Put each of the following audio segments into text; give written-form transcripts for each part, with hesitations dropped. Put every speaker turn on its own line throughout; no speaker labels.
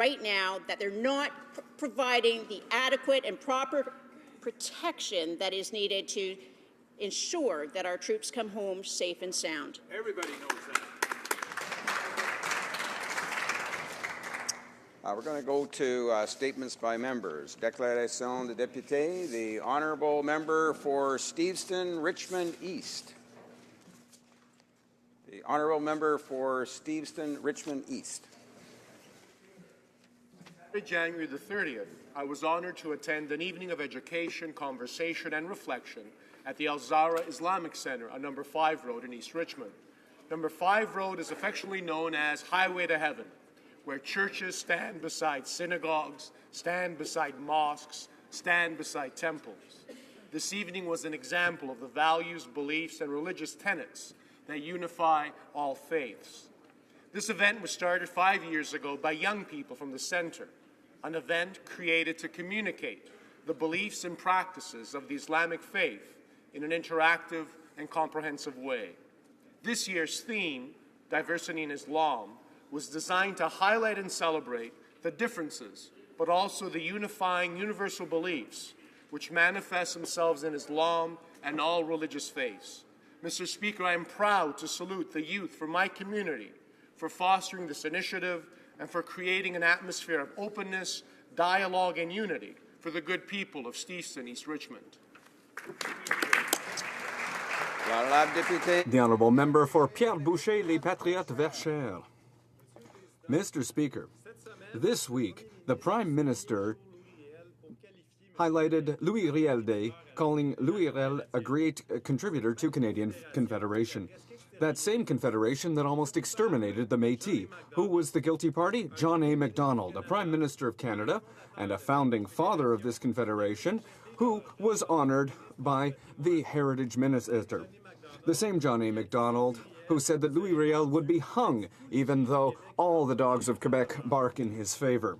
right now that they're not providing the adequate and proper protection that is needed to ensure that our troops come home safe and sound.
Everybody knows that.
We're going to go to statements by members. Déclaration de député, the honourable member for Steveston, Richmond East. The honourable member for Steveston, Richmond East.
January the 30th, I was honoured to attend an evening of education, conversation and reflection at the Al-Zahra Islamic Centre on No. 5 Road in East Richmond. No. 5 Road is affectionately known as Highway to Heaven, where churches stand beside synagogues, stand beside mosques, stand beside temples. This evening was an example of the values, beliefs, and religious tenets that unify all faiths. This event was started 5 years ago by young people from the centre, an event created to communicate the beliefs and practices of the Islamic faith in an interactive and comprehensive way. This year's theme, Diversity in Islam, was designed to highlight and celebrate the differences, but also the unifying universal beliefs which manifest themselves in Islam and all religious faiths. Mr. Speaker, I am proud to salute the youth from my community for fostering this initiative and for creating an atmosphere of openness, dialogue, and unity for the good people of Steveston, East Richmond.
The honourable member for Pierre Boucher, Les Patriotes Verchères. Mr. Speaker, this week, the Prime Minister highlighted Louis Riel Day, calling Louis Riel a great contributor to Canadian Confederation. That same confederation that almost exterminated the Métis. Who was the guilty party? John A. Macdonald, a Prime Minister of Canada and a founding father of this confederation, who was honoured by the Heritage Minister. The same John A. Macdonald who said that Louis Riel would be hung even though all the dogs of Quebec bark in his favour.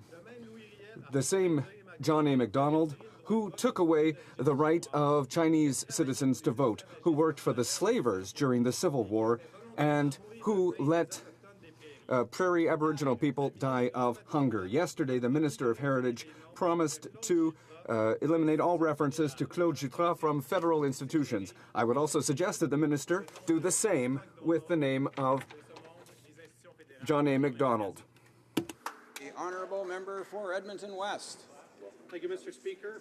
The same John A. Macdonald who took away the right of Chinese citizens to vote, who worked for the slavers during the Civil War, and who let prairie Aboriginal people die of hunger. Yesterday, the Minister of Heritage promised to eliminate all references to Claude Jutras from federal institutions. I would also suggest that the minister do the same with the name of John A. Macdonald.
The honourable member for Edmonton West.
Thank you, Mr. Speaker.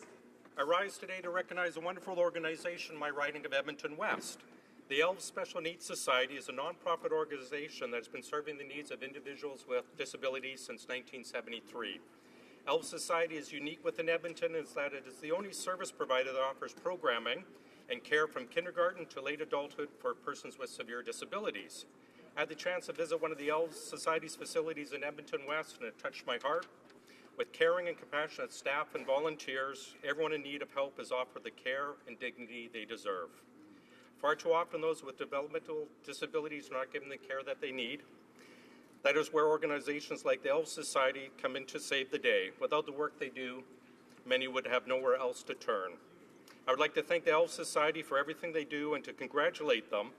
I rise today to recognize a wonderful organization in my riding of Edmonton West. The Elves Special Needs Society is a non-profit organization that has been serving the needs of individuals with disabilities since 1973. Elves Society is unique within Edmonton in that it is the only service provider that offers programming and care from kindergarten to late adulthood for persons with severe disabilities. I had the chance to visit one of the Elves Society's facilities in Edmonton West, and it touched my heart. With caring and compassionate staff and volunteers, everyone in need of help is offered the care and dignity they deserve. Far too often, those with developmental disabilities are not given the care that they need. That is where organizations like the Elves Society come in to save the day. Without the work they do, many would have nowhere else to turn. I would like to thank the Elves Society for everything they do and to congratulate them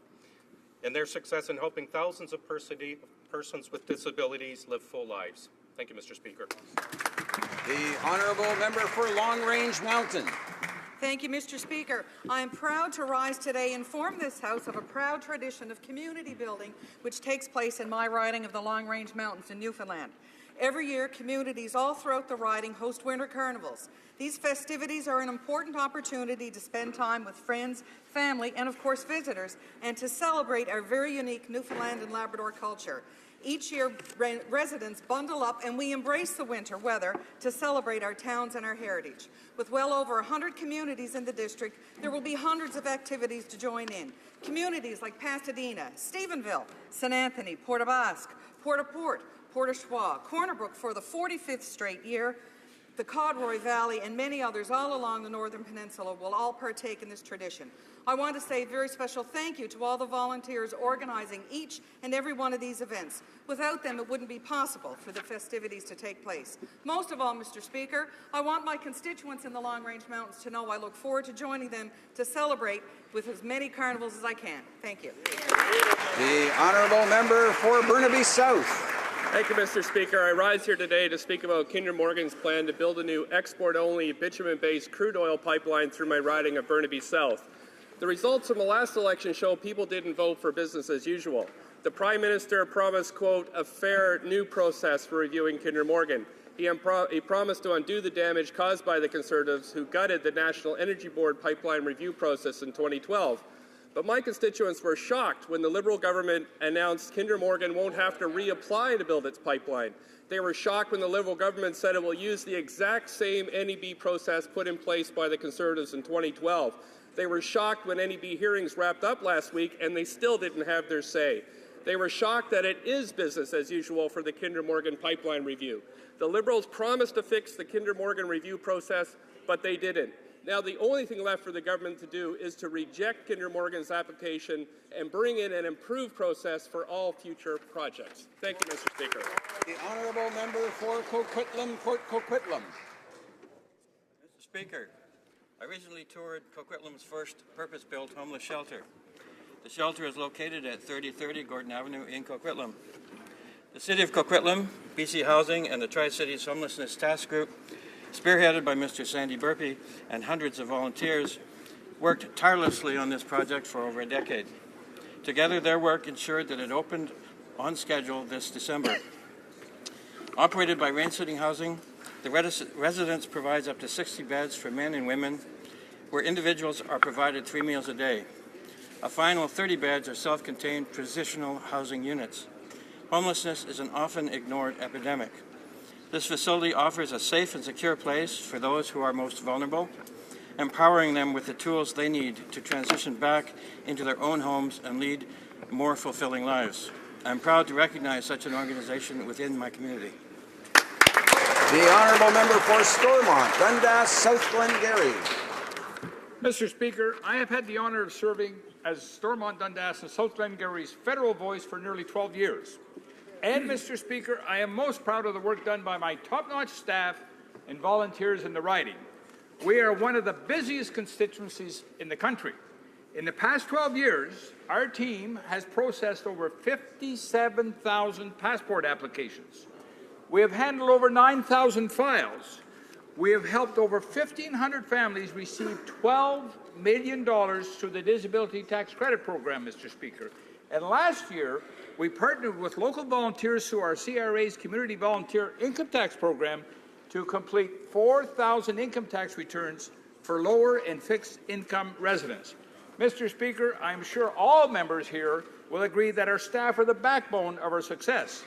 in their success in helping thousands of persons with disabilities live full lives. Thank you, Mr. Speaker.
The honourable member for Long Range Mountain.
Thank you, Mr. Speaker. I am proud to rise today and inform this House of a proud tradition of community building which takes place in my riding of the Long Range Mountains in Newfoundland. Every year, communities all throughout the riding host winter carnivals. These festivities are an important opportunity to spend time with friends, family, and of course visitors, and to celebrate our very unique Newfoundland and Labrador culture. Each year, residents bundle up and we embrace the winter weather to celebrate our towns and our heritage. With well over 100 communities in the district, there will be hundreds of activities to join in. Communities like Pasadena, Stephenville, St. Anthony, Port aux Basques, Port-au-Port, Port-au-Choix, Corner Brook for the 45th straight year, the Codroy Valley, and many others all along the Northern Peninsula will all partake in this tradition. I want to say a very special thank you to all the volunteers organizing each and every one of these events. Without them, it wouldn't be possible for the festivities to take place. Most of all, Mr. Speaker, I want my constituents in the Long Range Mountains to know I look forward to joining them to celebrate with as many carnivals as I can. Thank you.
The honourable member for Burnaby South.
Thank you, Mr. Speaker. I rise here today to speak about Kinder Morgan's plan to build a new export-only bitumen-based crude oil pipeline through my riding of Burnaby South. The results from the last election show people didn't vote for business as usual. The Prime Minister promised, quote, a fair new process for reviewing Kinder Morgan. He promised to undo the damage caused by the Conservatives who gutted the National Energy Board pipeline review process in 2012. But my constituents were shocked when the Liberal government announced Kinder Morgan won't have to reapply to build its pipeline. They were shocked when the Liberal government said it will use the exact same NEB process put in place by the Conservatives in 2012. They were shocked when NEB hearings wrapped up last week and they still didn't have their say. They were shocked that it is business as usual for the Kinder Morgan pipeline review. The Liberals promised to fix the Kinder Morgan review process, but they didn't. Now the only thing left for the government to do is to reject Kinder Morgan's application and bring in an improved process for all future projects. Thank you, Mr. Speaker.
The honourable member for Coquitlam, Port Coquitlam.
Mr. Speaker, I recently toured Coquitlam's first purpose-built homeless shelter. The shelter is located at 3030 Gordon Avenue in Coquitlam. The City of Coquitlam, BC Housing, and the Tri-Cities Homelessness Task Group, spearheaded by Mr. Sandy Burpee and hundreds of volunteers, worked tirelessly on this project for over a decade. Together, their work ensured that it opened on schedule this December. Operated by Rain City Housing, the residence provides up to 60 beds for men and women, where individuals are provided 3 meals a day. A final 30 beds are self-contained transitional housing units. Homelessness is an often ignored epidemic. This facility offers a safe and secure place for those who are most vulnerable, empowering them with the tools they need to transition back into their own homes and lead more fulfilling lives. I'm proud to recognize such an organization within my community.
The honourable member for Stormont, Dundas, South Glengarry.
Mr. Speaker, I have had the honour of serving as Stormont, Dundas, and South Glengarry's federal voice for nearly 12 years. And, Mr. Speaker, I am most proud of the work done by my top-notch staff and volunteers in the riding. We are one of the busiest constituencies in the country. In the past 12 years, our team has processed over 57,000 passport applications. We have handled over 9,000 files. We have helped over 1,500 families receive $12 million through the Disability Tax Credit Program, Mr. Speaker. And last year, we partnered with local volunteers through our CRA's Community Volunteer Income Tax Program to complete 4,000 income tax returns for lower and fixed income residents. Mr. Speaker, I'm sure all members here will agree that our staff are the backbone of our success.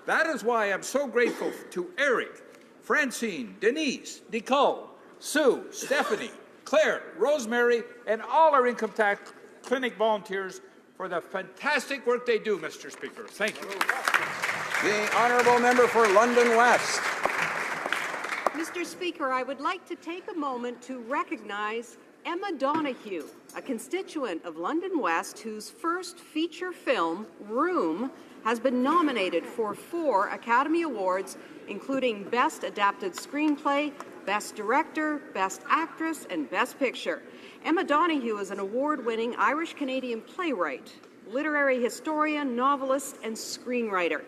That is why I'm so grateful to Eric, Francine, Denise, Nicole, Sue, Stephanie, Claire, Rosemary, and all our income tax clinic volunteers for the fantastic work they do, Mr. Speaker. Thank you.
The honourable member for London West.
Mr. Speaker, I would like to take a moment to recognize Emma Donoghue, a constituent of London West whose first feature film, Room, has been nominated for 4 Academy Awards, including Best Adapted Screenplay, Best Director, Best Actress, and Best Picture. Emma Donoghue is an award-winning Irish-Canadian playwright, literary historian, novelist, and screenwriter.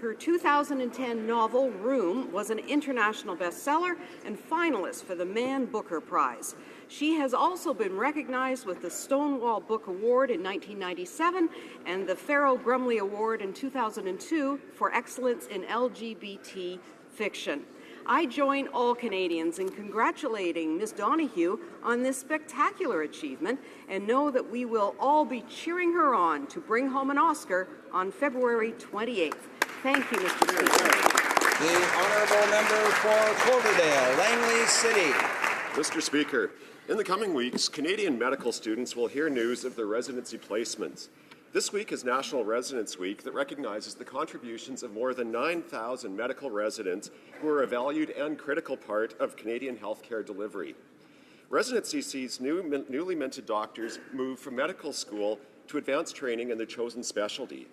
Her 2010 novel, Room, was an international bestseller and finalist for the Man Booker Prize. She has also been recognized with the Stonewall Book Award in 1997 and the Farrell Grumley Award in 2002 for excellence in LGBT fiction. I join all Canadians in congratulating Ms. Donoghue on this spectacular achievement and know that we will all be cheering her on to bring home an Oscar on February 28th. Thank you, Mr. Speaker.
The honourable member for Cloverdale, Langley City.
Mr. Speaker, in the coming weeks, Canadian medical students will hear news of their residency placements. This week is National Residence Week that recognizes the contributions of more than 9,000 medical residents who are a valued and critical part of Canadian healthcare delivery. Residency sees newly minted doctors move from medical school to advanced training in their chosen specialty.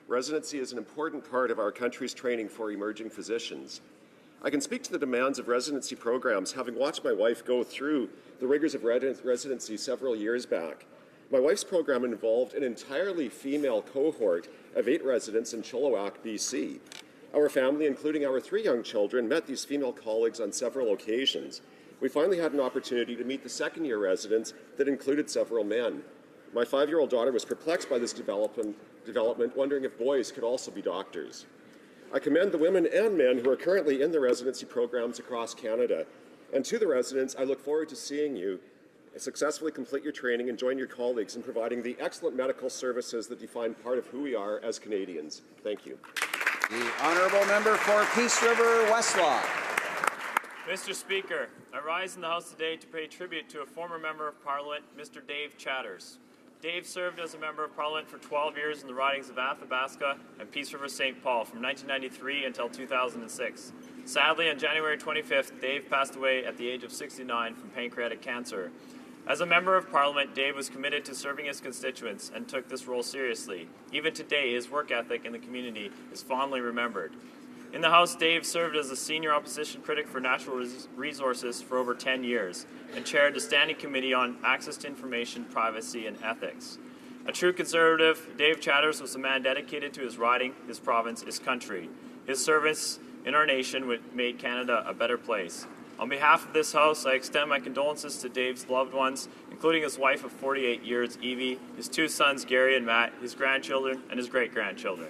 Residency is an important part of our country's training for emerging physicians. I can speak to the demands of residency programs, having watched my wife go through the rigors of residency several years back. My wife's program involved an entirely female cohort of 8 residents in Chilliwack, BC. Our family, including our 3 young children, met these female colleagues on several occasions. We finally had an opportunity to meet the second-year residents that included several men. My 5-year-old daughter was perplexed by this development, wondering if boys could also be doctors. I commend the women and men who are currently in the residency programs across Canada. And to the residents, I look forward to seeing you successfully complete your training and join your colleagues in providing the excellent medical services that define part of who we are as Canadians. Thank you.
The honourable member for Peace River Westlaw.
Mr. Speaker, I rise in the House today to pay tribute to a former Member of Parliament, Mr. Dave Chatters. Dave served as a Member of Parliament for 12 years in the ridings of Athabasca and Peace River St. Paul from 1993 until 2006. Sadly, on January 25th, Dave passed away at the age of 69 from pancreatic cancer. As a Member of Parliament, Dave was committed to serving his constituents and took this role seriously. Even today, his work ethic in the community is fondly remembered. In the House, Dave served as a senior opposition critic for natural resources for over 10 years and chaired the Standing Committee on Access to Information, Privacy and Ethics. A true conservative, Dave Chatters was a man dedicated to his riding, his province, his country. His service in our nation made Canada a better place. On behalf of this House, I extend my condolences to Dave's loved ones, including his wife of 48 years, Evie, his 2 sons, Gary and Matt, his grandchildren, and his great-grandchildren.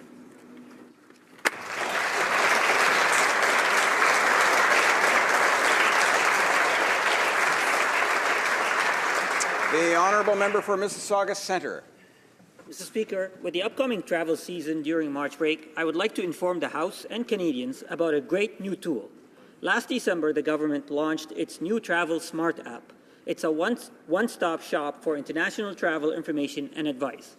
The honourable member for Mississauga Centre.
Mr. Speaker, with the upcoming travel season during March break, I would like to inform the House and Canadians about a great new tool. Last December, the government launched its new Travel Smart app. It's a one-stop shop for international travel information and advice.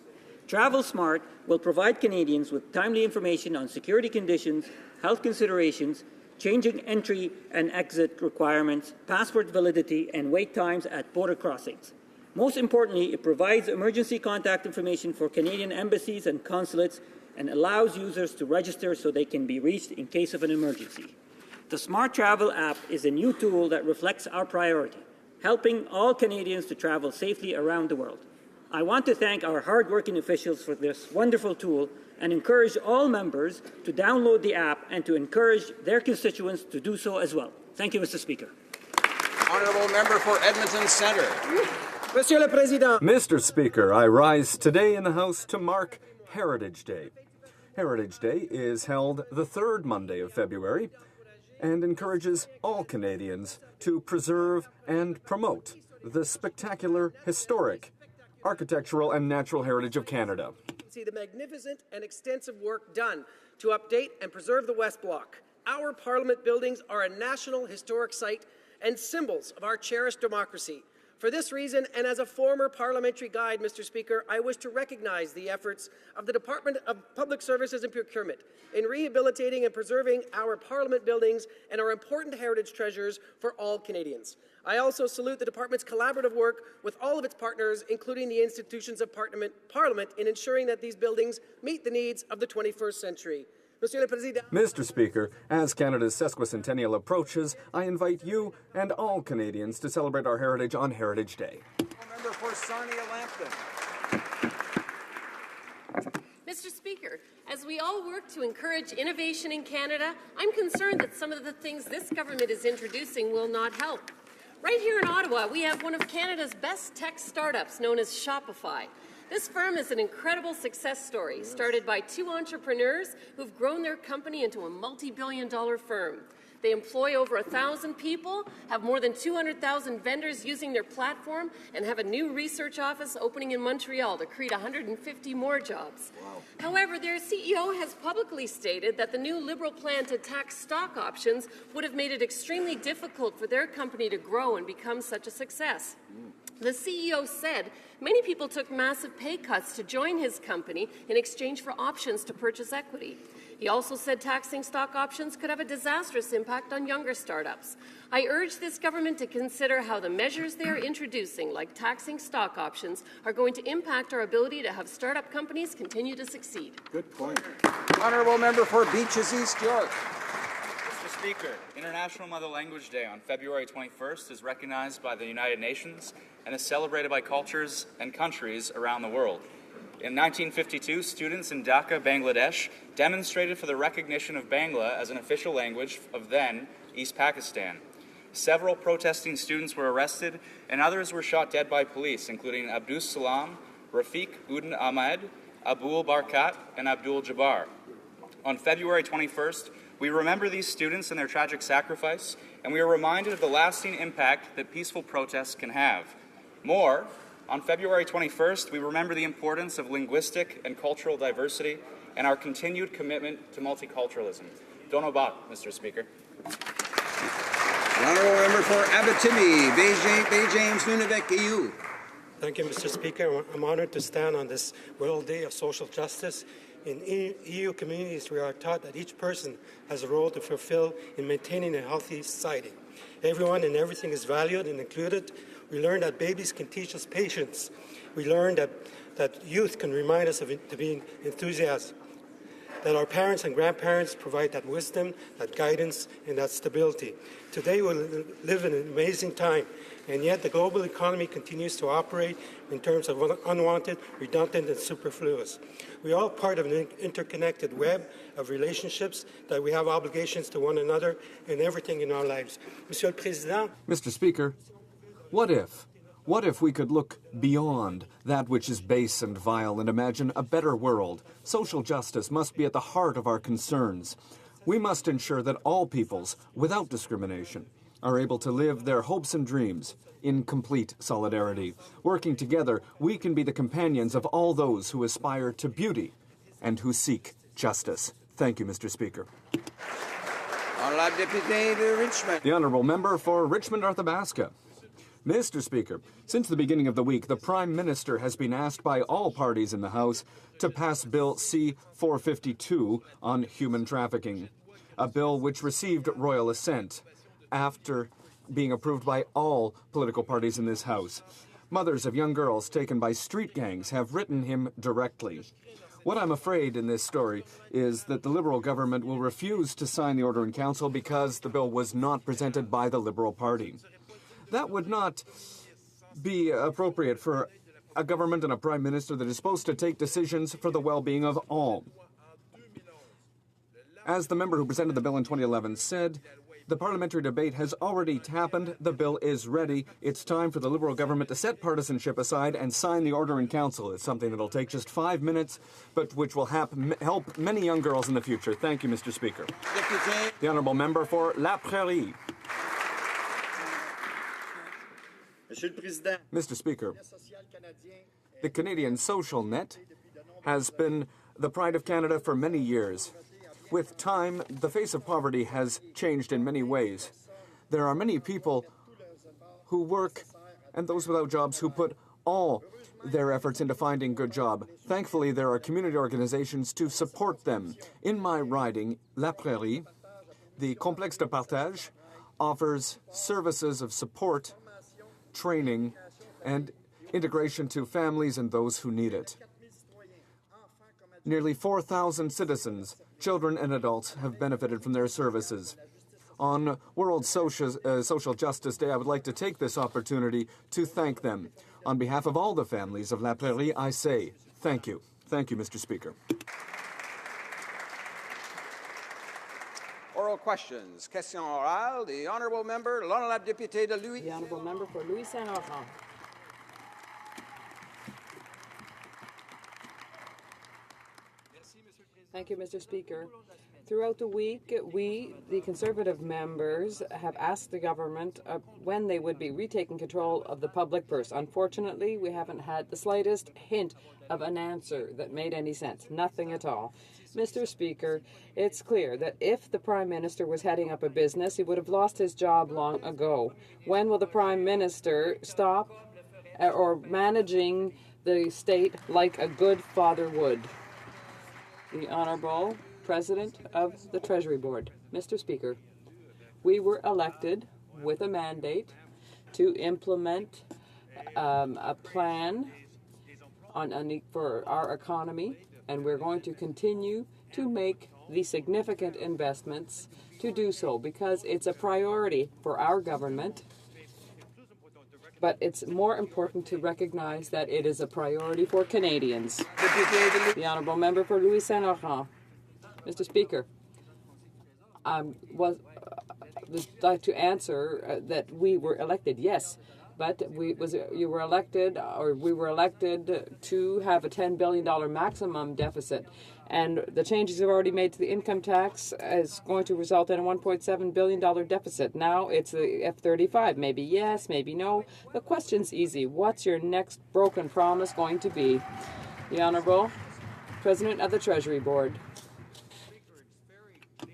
Travel Smart will provide Canadians with timely information on security conditions, health considerations, changing entry and exit requirements, passport validity, and wait times at border crossings. Most importantly, it provides emergency contact information for Canadian embassies and consulates and allows users to register so they can be reached in case of an emergency. The Smart Travel app is a new tool that reflects our priority, helping all Canadians to travel safely around the world. I want to thank our hard-working officials for this wonderful tool and encourage all members to download the app and to encourage their constituents to do so as well. Thank you, Mr. Speaker.
Honourable member for Edmonton Centre.
Mr. Speaker, I rise today in the House to mark Heritage Day. Heritage Day is held the 3rd Monday of February and encourages all Canadians to preserve and promote the spectacular, historic, architectural and natural heritage of Canada.
See the magnificent and extensive work done to update and preserve the West Block. Our Parliament buildings are a national historic site and symbols of our cherished democracy. For this reason, and as a former parliamentary guide, Mr. Speaker, I wish to recognize the efforts of the Department of Public Services and Procurement in rehabilitating and preserving our Parliament buildings and our important heritage treasures for all Canadians. I also salute the Department's collaborative work with all of its partners, including the institutions of Parliament, in ensuring that these buildings meet the needs of the 21st century.
Mr. Speaker, as Canada's sesquicentennial approaches, I invite you and all Canadians to celebrate our heritage on Heritage Day.
Member for Sarnia-Lambton.
Mr. Speaker, as we all work to encourage innovation in Canada, I'm concerned that some of the things this government is introducing will not help. Right here in Ottawa, we have one of Canada's best tech startups known as Shopify. This firm is an incredible success story, started by 2 entrepreneurs who've grown their company into a multi-billion-dollar firm. They employ over 1,000 people, have more than 200,000 vendors using their platform, and have a new research office opening in Montreal to create 150 more jobs. Wow. However, their CEO has publicly stated that the new Liberal plan to tax stock options would have made it extremely difficult for their company to grow and become such a success. The CEO said many people took massive pay cuts to join his company in exchange for options to purchase equity. He also said taxing stock options could have a disastrous impact on younger startups. I urge this government to consider how the measures they are introducing, like taxing stock options, are going to impact our ability to have startup companies continue to succeed.
Good point. Honourable member for Beaches East York.
Mr. Speaker, International Mother Language Day on February 21st is recognized by the United Nations and is celebrated by cultures and countries around the world. In 1952, students in Dhaka, Bangladesh, demonstrated for the recognition of Bangla as an official language of then East Pakistan. Several protesting students were arrested, and others were shot dead by police, including Abdus Salam, Rafiq Udin Ahmed, Abul Barkat, and Abdul Jabbar. On February 21st, we remember these students and their tragic sacrifice, and we are reminded of the lasting impact that peaceful protests can have. More, on February 21st, we remember the importance of linguistic and cultural diversity and our continued commitment to multiculturalism. Donobat, Mr. Speaker.
The Honourable Member for Abitibi, Bay James, Nunavik, EU.
Thank you, Mr. Speaker. I'm honored to stand on this World Day of Social Justice. In EU communities, we are taught that each person has a role to fulfill in maintaining a healthy society. Everyone and everything is valued and included. We learn that babies can teach us patience. We learn that youth can remind us to be enthusiastic. That our parents and grandparents provide that wisdom, that guidance, and that stability. Today we live in an amazing time, and yet the global economy continues to operate in terms of unwanted, redundant, and superfluous. We are all part of an interconnected web of relationships that we have obligations to one another and everything in our lives. Monsieur le Président.
Mr. Speaker, what if? What if we could look beyond that which is base and vile and imagine a better world? Social justice must be at the heart of our concerns. We must ensure that all peoples, without discrimination, are able to live their hopes and dreams in complete solidarity. Working together, we can be the companions of all those who aspire to beauty and who seek justice. Thank you, Mr. Speaker.
Honourable Deputy de Richmond.
The Honourable Member for Richmond-Arthabaska. Mr. Speaker, since the beginning of the week, the Prime Minister has been asked by all parties in the House to pass Bill C-452 on human trafficking, a bill which received royal assent after being approved by all political parties in this House. Mothers of young girls taken by street gangs have written him directly. What I'm afraid in this story is that the Liberal government will refuse to sign the order in Council because the bill was not presented by the Liberal Party. That would not be appropriate for a government and a prime minister that is supposed to take decisions for the well-being of all. As the member who presented the bill in 2011 said, the parliamentary debate has already happened. The bill is ready. It's time for the Liberal government to set partisanship aside and sign the order in Council. It's something that'll take just 5 minutes, but which will help many young girls in the future. Thank you, Mr. Speaker. The Honourable Member for La Prairie. Mr. Speaker, the Canadian social net has been the pride of Canada for many years. With time, the face of poverty has changed in many ways. There are many people who work and those without jobs who put all their efforts into finding a good job. Thankfully, there are community organizations to support them. In my riding, La Prairie, the Complexe de Partage offers services of support, training, and integration to families and those who need it. Nearly 4,000 citizens, children and adults, have benefited from their services. On World Social Justice Day, I would like to take this opportunity to thank them. On behalf of all the families of La Prairie, I say thank you. Thank you, Mr. Speaker.
Oral questions. Question orale. The Honourable Member, l'Honourable Député de Louis.
The Honourable Member for Louis Saint-Laurent. Thank you, Mr. Speaker. Throughout the week, we, the Conservative members, have asked the government when they would be retaking control of the public purse. Unfortunately, we haven't had the slightest hint of an answer that made any sense. Nothing at all. Mr. Speaker, it's clear that if the Prime Minister was heading up a business, he would have lost his job long ago. When will the Prime Minister stop or managing the state like a good father would? The Honourable President of the Treasury Board. Mr. Speaker, we were elected with a mandate to implement a plan for our economy, and we're going to continue to make the significant investments to do so because it's a priority for our government but it's more important to recognize that it is a priority for Canadians. The Honourable Member for Louis Saint Laurent. Mr. Speaker, would like to answer that we were elected, yes, but we were elected to have a $10 billion maximum deficit. And the changes we've already made to the income tax is going to result in a $1.7 billion deficit. Now it's the F-35. Maybe yes, maybe no. The question's easy. What's your next broken promise going to be? The Honourable President of the Treasury Board.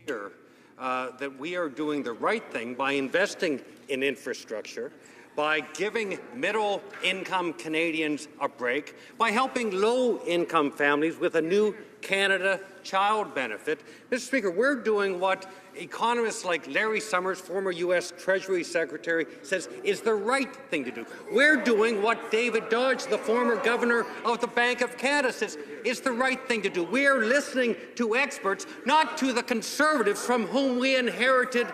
Clear that we are doing the right thing by investing in infrastructure, by giving middle-income Canadians a break, by helping low-income families with a new Canada Child Benefit. Mr. Speaker, we're doing what economists like Larry Summers, former U.S. Treasury Secretary, says is the right thing to do. We're doing what David Dodge, the former governor of the Bank of Canada, says is the right thing to do. We are listening to experts, not to the Conservatives from whom we inherited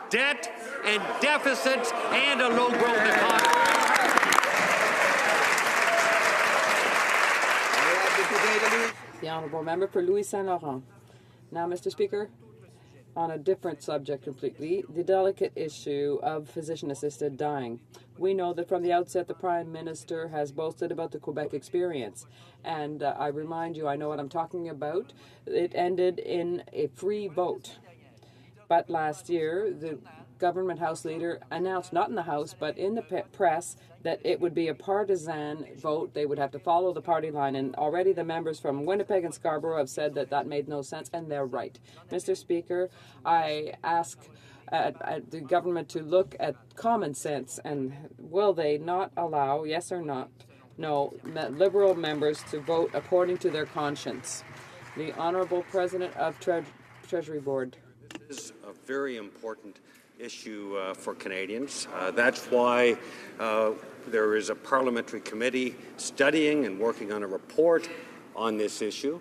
debt and deficits and a low-growth economy.
The Honourable Member for Louis Saint Laurent. Now, Mr. Speaker, on a different subject completely, the delicate issue of physician-assisted dying. We know that from the outset the Prime Minister has boasted about the Quebec experience. And I remind you, I know what I'm talking about. It ended in a free vote. But last year, the government House leader announced, not in the House, but in the press, that it would be a partisan vote. They would have to follow the party line. And already the members from Winnipeg and Scarborough have said that that made no sense, and they're right. Mr. Speaker, I ask the government to look at common sense, and will they not allow, yes or not, no, Liberal members to vote according to their conscience? The Honourable President of Treasury Board.
This is a very important issue for Canadians. That's why there is a parliamentary committee studying and working on a report on this issue.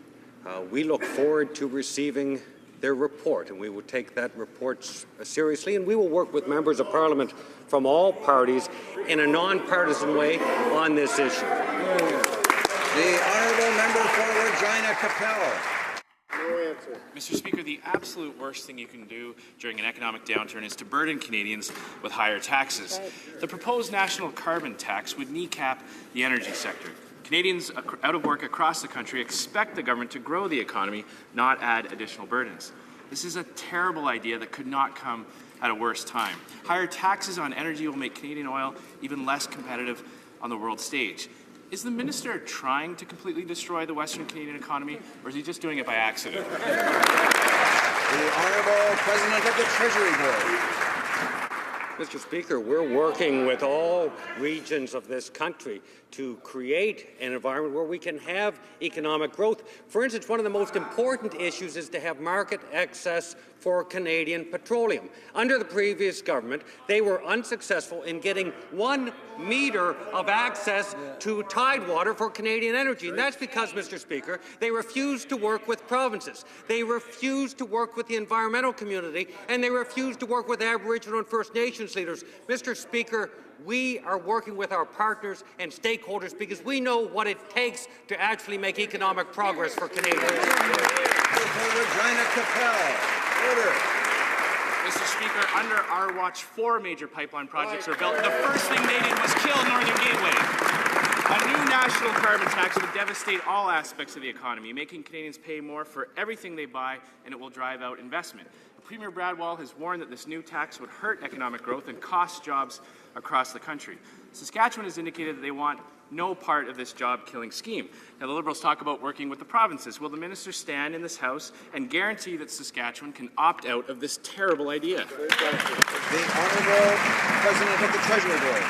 We look forward to receiving their report, and we will take that report seriously, and we will work with members of Parliament from all parties in a non-partisan way on this issue.
The Honourable Member for Regina Capel.
Mr. Speaker, the absolute worst thing you can do during an economic downturn is to burden Canadians with higher taxes. The proposed national carbon tax would kneecap the energy sector. Canadians out of work across the country expect the government to grow the economy, not add additional burdens. This is a terrible idea that could not come at a worse time. Higher taxes on energy will make Canadian oil even less competitive on the world stage. Is the minister trying to completely destroy the Western Canadian economy, or is he just doing it by accident?
The Honourable President of the Treasury Board.
Mr. Speaker, we're working with all regions of this country to create an environment where we can have economic growth. For instance, one of the most important issues is to have market access for Canadian petroleum. Under the previous government, they were unsuccessful in getting 1 metre of access to tidewater for Canadian energy. And that's because, Mr. Speaker, they refused to work with provinces. They refused to work with the environmental community, and they refused to work with Aboriginal and First Nations leaders. Mr. Speaker, we are working with our partners and stakeholders because we know what it takes to actually make economic progress for Canadians.
Regina Capel. Order.
Mr. Speaker, under our watch, 4 major pipeline projects were built. The first thing they did was kill Northern Gateway. A new national carbon tax would devastate all aspects of the economy, making Canadians pay more for everything they buy, and it will drive out investment. Premier Bradwell has warned that this new tax would hurt economic growth and cost jobs across the country. Saskatchewan has indicated that they want no part of this job-killing scheme. Now, the Liberals talk about working with the provinces. Will the minister stand in this House and guarantee that Saskatchewan can opt out of this terrible idea?
The Honourable President of the Treasury Board.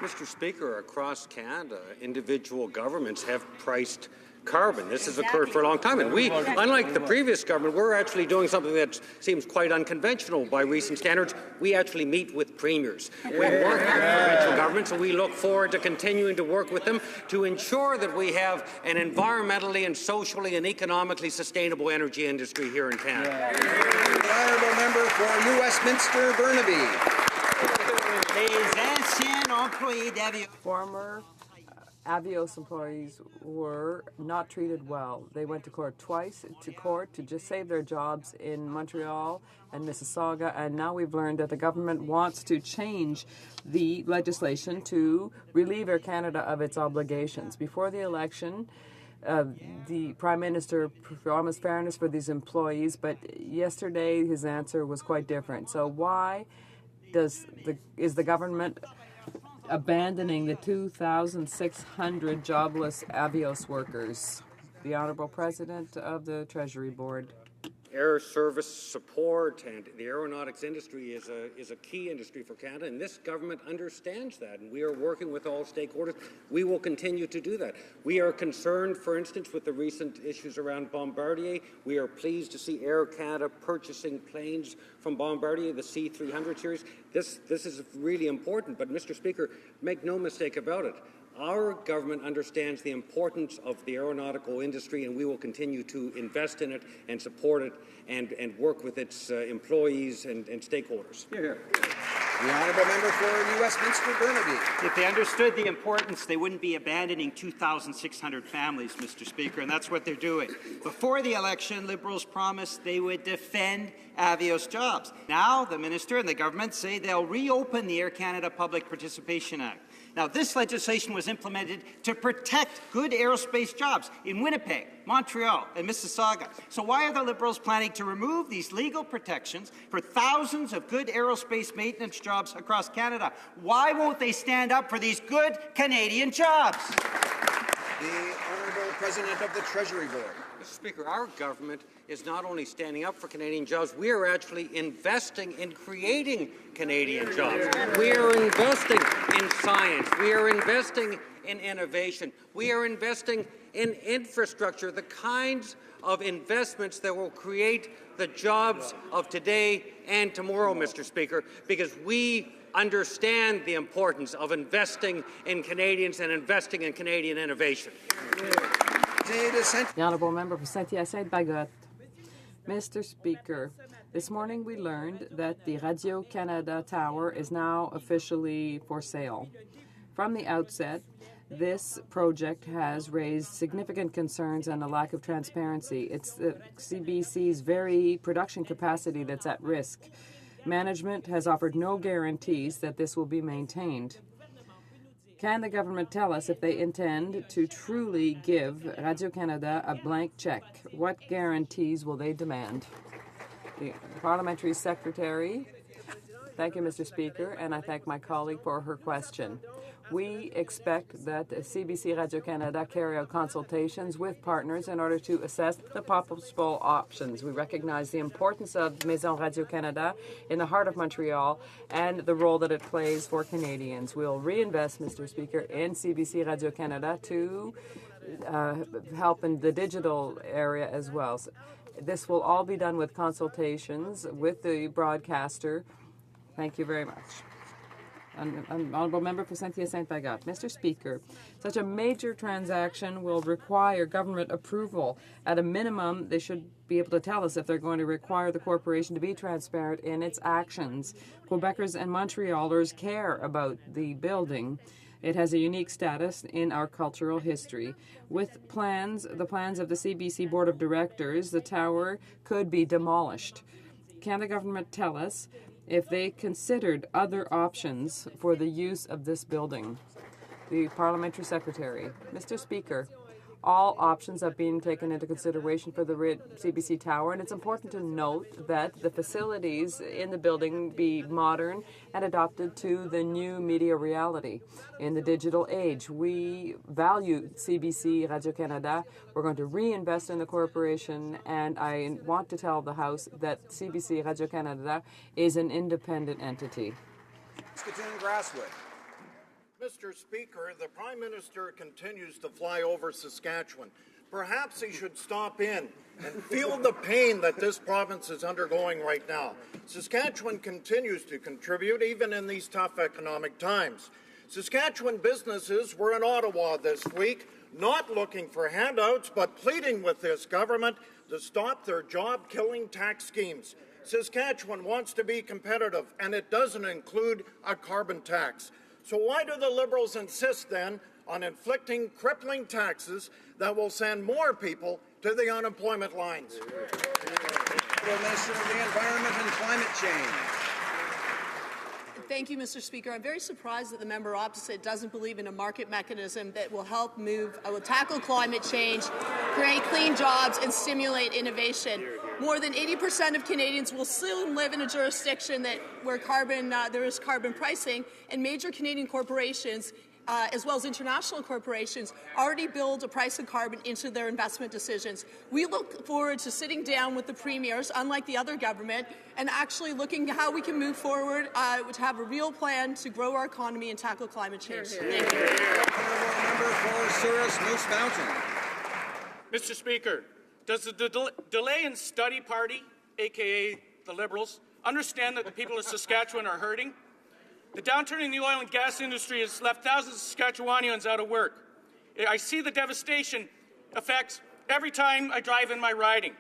Mr. Speaker, across Canada, individual governments have priced carbon. This has occurred for a long time, and we, unlike the previous government, we're actually doing something that seems quite unconventional by recent standards. We actually meet with premiers. We work with provincial governments, and we look forward to continuing to work with them to ensure that we have an environmentally and socially and economically sustainable energy industry here in Canada.
The Honourable Member for New Westminster, Burnaby.
Les anciens employés d'Avios.
Former Avios employees were not treated well. They went to court twice to just save their jobs in Montreal and Mississauga, and now we've learned that the government wants to change the legislation to relieve Air Canada of its obligations. Before the election, the Prime Minister promised fairness for these employees, but yesterday his answer was quite different. So why is the government abandoning the 2,600 jobless Avios workers? The Honourable President of the Treasury Board.
Air service support and the aeronautics industry is a key industry for Canada, and this government understands that, and we are working with all stakeholders. We will continue to do that. We are concerned, for instance, with the recent issues around Bombardier. We are pleased to see Air Canada purchasing planes from Bombardier, the C-300 series. This is really important, but Mr. Speaker, make no mistake about it. Our government understands the importance of the aeronautical industry, and we will continue to invest in it and support it and work with its employees and stakeholders.
Here. The Honourable Member for New Westminster Burnaby.
If they understood the importance, they wouldn't be abandoning 2,600 families, Mr. Speaker, and that's what they're doing. Before the election, Liberals promised they would defend Avios jobs. Now, the Minister and the government say they'll reopen the Air Canada Public Participation Act. Now, this legislation was implemented to protect good aerospace jobs in Winnipeg, Montreal, and Mississauga. So why are the Liberals planning to remove these legal protections for thousands of good aerospace maintenance jobs across Canada? Why won't they stand up for these good Canadian jobs?
The Honourable President of the Treasury Board.
Mr. Speaker, our government is not only standing up for Canadian jobs, we are actually investing in creating Canadian jobs. We are investing in science. We are investing in innovation. We are investing in infrastructure, the kinds of investments that will create the jobs of today and tomorrow, Mr. Speaker, because we understand the importance of investing in Canadians and investing in Canadian innovation.
The Honourable Member for Saint-Hyacinthe-Bagotte. Mr. Speaker, this morning we learned that the Radio-Canada Tower is now officially for sale. From the outset, this project has raised significant concerns and a lack of transparency. It's the CBC's very production capacity that's at risk. Management has offered no guarantees that this will be maintained. Can the government tell us if they intend to truly give Radio-Canada a blank check? What guarantees will they demand? The Parliamentary Secretary. Thank you, Mr. Speaker, and I thank my colleague for her question. We expect that CBC Radio-Canada carry out consultations with partners in order to assess the possible options. We recognize the importance of Maison Radio-Canada in the heart of Montreal and the role that it plays for Canadians. We'll reinvest, Mr. Speaker, in CBC Radio-Canada to help in the digital area as well. This will all be done with consultations with the broadcaster. Thank you very much. Honourable Member for Saint-Hyacinthe-Bagotte. Mr. Speaker, such a major transaction will require government approval. At a minimum, they should be able to tell us if they're going to require the corporation to be transparent in its actions. Quebecers and Montrealers care about the building. It has a unique status in our cultural history. With the plans of the CBC Board of Directors, the tower could be demolished. Can the government tell us if they considered other options for the use of this building? The Parliamentary Secretary. Mr. Speaker, all options have been taken into consideration for the CBC Tower, and it's important to note that the facilities in the building be modern and adapted to the new media reality in the digital age. We value CBC Radio-Canada. We're going to reinvest in the corporation, and I want to tell the House that CBC Radio-Canada is an independent entity.
Saskatoon Grasswood.
Mr. Speaker, the Prime Minister continues to fly over Saskatchewan. Perhaps he should stop in and feel the pain that this province is undergoing right now. Saskatchewan continues to contribute even in these tough economic times. Saskatchewan businesses were in Ottawa this week, not looking for handouts, but pleading with this government to stop their job-killing tax schemes. Saskatchewan wants to be competitive, and it doesn't include a carbon tax. So why do the Liberals insist then on inflicting crippling taxes that will send more people to the unemployment lines?
Minister of the Environment and Climate Change.
Thank you, Mr. Speaker. I'm very surprised that the member opposite doesn't believe in a market mechanism that will help will tackle climate change, create clean jobs, and stimulate innovation. More than 80% of Canadians will soon live in a jurisdiction where there is carbon pricing, and major Canadian corporations as well as international corporations, already build a price of carbon into their investment decisions. We look forward to sitting down with the premiers, unlike the other government, and actually looking at how we can move forward to have a real plan to grow our economy and tackle climate change. Thank you.
Member for Souris Moose Mountain.
Mr. Speaker, does the Delay and Study Party, aka the Liberals, understand that the people of Saskatchewan are hurting? The downturn in the oil and gas industry has left thousands of Saskatchewanians out of work. I see the devastation effects every time I drive in my riding.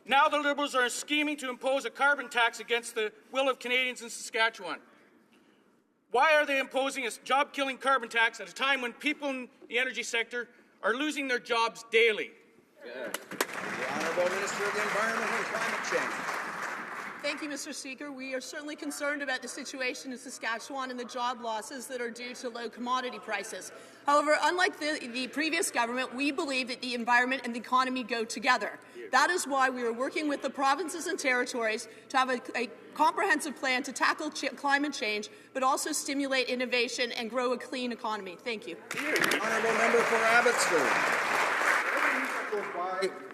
Now the Liberals are scheming to impose a carbon tax against the will of Canadians in Saskatchewan. Why are they imposing a job-killing carbon tax at a time when people in the energy sector are losing their jobs daily?
The Honourable Minister of the Environment and Climate Change.
Thank you, Mr. Speaker. We are certainly concerned about the situation in Saskatchewan and the job losses that are due to low commodity prices. However, unlike the previous government, we believe that the environment and the economy go together. That is why we are working with the provinces and territories to have a comprehensive plan to tackle climate change, but also stimulate innovation and grow a clean economy. Thank you.
Honourable Member for Abbotsford.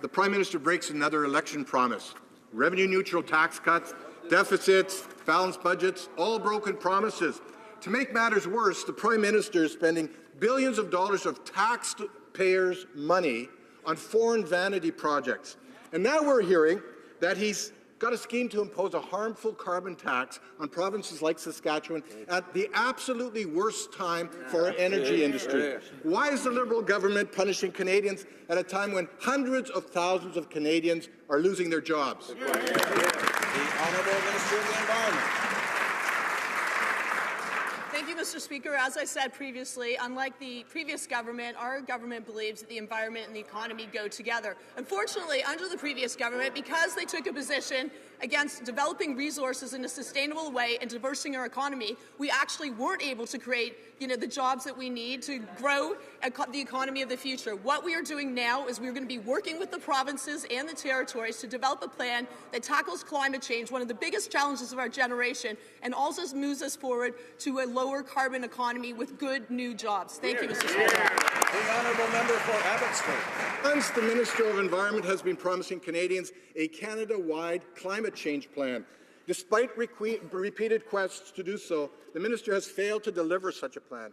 The Prime Minister breaks another election promise. Revenue-neutral tax cuts, deficits, balanced budgets, all broken promises. To make matters worse, the Prime Minister is spending billions of dollars of taxpayers' money on foreign vanity projects. And now we're hearing that he's got a scheme to impose a harmful carbon tax on provinces like Saskatchewan at the absolutely worst time for our energy industry. Why is the Liberal government punishing Canadians at a time when hundreds of thousands of Canadians are losing their jobs?
The Honourable Minister of the Environment.
Thank you, Mr. Speaker. As I said previously, unlike the previous government, our government believes that the environment and the economy go together. Unfortunately, under the previous government, because they took a position against developing resources in a sustainable way and diversifying our economy, we actually weren't able to create the jobs that we need to grow the economy of the future. What we are doing now is we're going to be working with the provinces and the territories to develop a plan that tackles climate change, one of the biggest challenges of our generation, and also moves us forward to a lower carbon economy with good new jobs. Thank you, Mr. Speaker.
The Honourable Member for Abbotsford.
Once the Minister of Environment has been promising Canadians a Canada-wide climate change plan. Despite repeated quests to do so, the Minister has failed to deliver such a plan.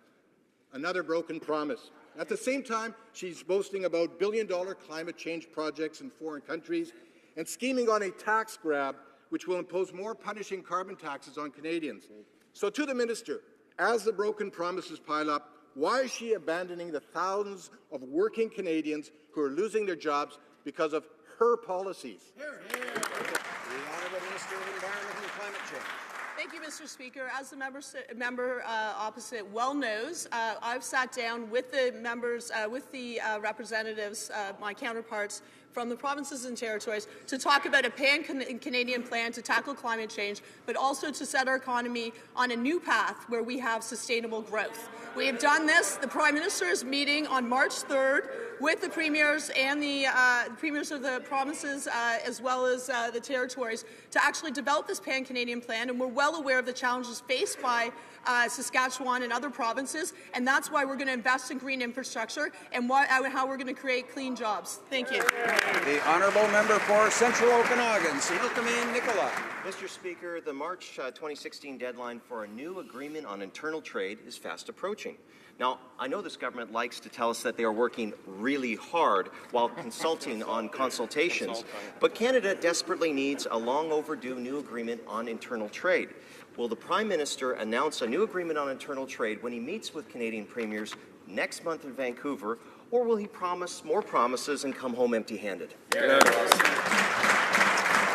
Another broken promise. At the same time, she's boasting about billion-dollar climate change projects in foreign countries and scheming on a tax grab which will impose more punishing carbon taxes on Canadians. So to the Minister, as the broken promises pile up, why is she abandoning the thousands of working Canadians who are losing their jobs because of her policies?
The Honourable Minister of Environment and Climate Change.
Thank you, Mr. Speaker. As the member opposite well knows, I've sat down with the members, with the representatives, my counterparts from the provinces and territories, to talk about a pan-Canadian plan to tackle climate change, but also to set our economy on a new path where we have sustainable growth. We have done this. The Prime Minister is meeting on March 3rd with the premiers and the premiers of the provinces as well as the territories to actually develop this pan-Canadian plan, and we're well aware of the challenges faced by Saskatchewan and other provinces, and that's why we're going to invest in green infrastructure and how we're going to create clean jobs. Thank you.
The Honourable Member for Central Okanagan, Similkameen Nicola.
Mr. Speaker, the March 2016 deadline for a new agreement on internal trade is fast approaching. Now, I know this government likes to tell us that they are working really hard while consulting on consultations, but Canada desperately needs a long overdue new agreement on internal trade. Will the Prime Minister announce a new agreement on internal trade when he meets with Canadian premiers next month in Vancouver, or will he promise more promises and come home empty-handed?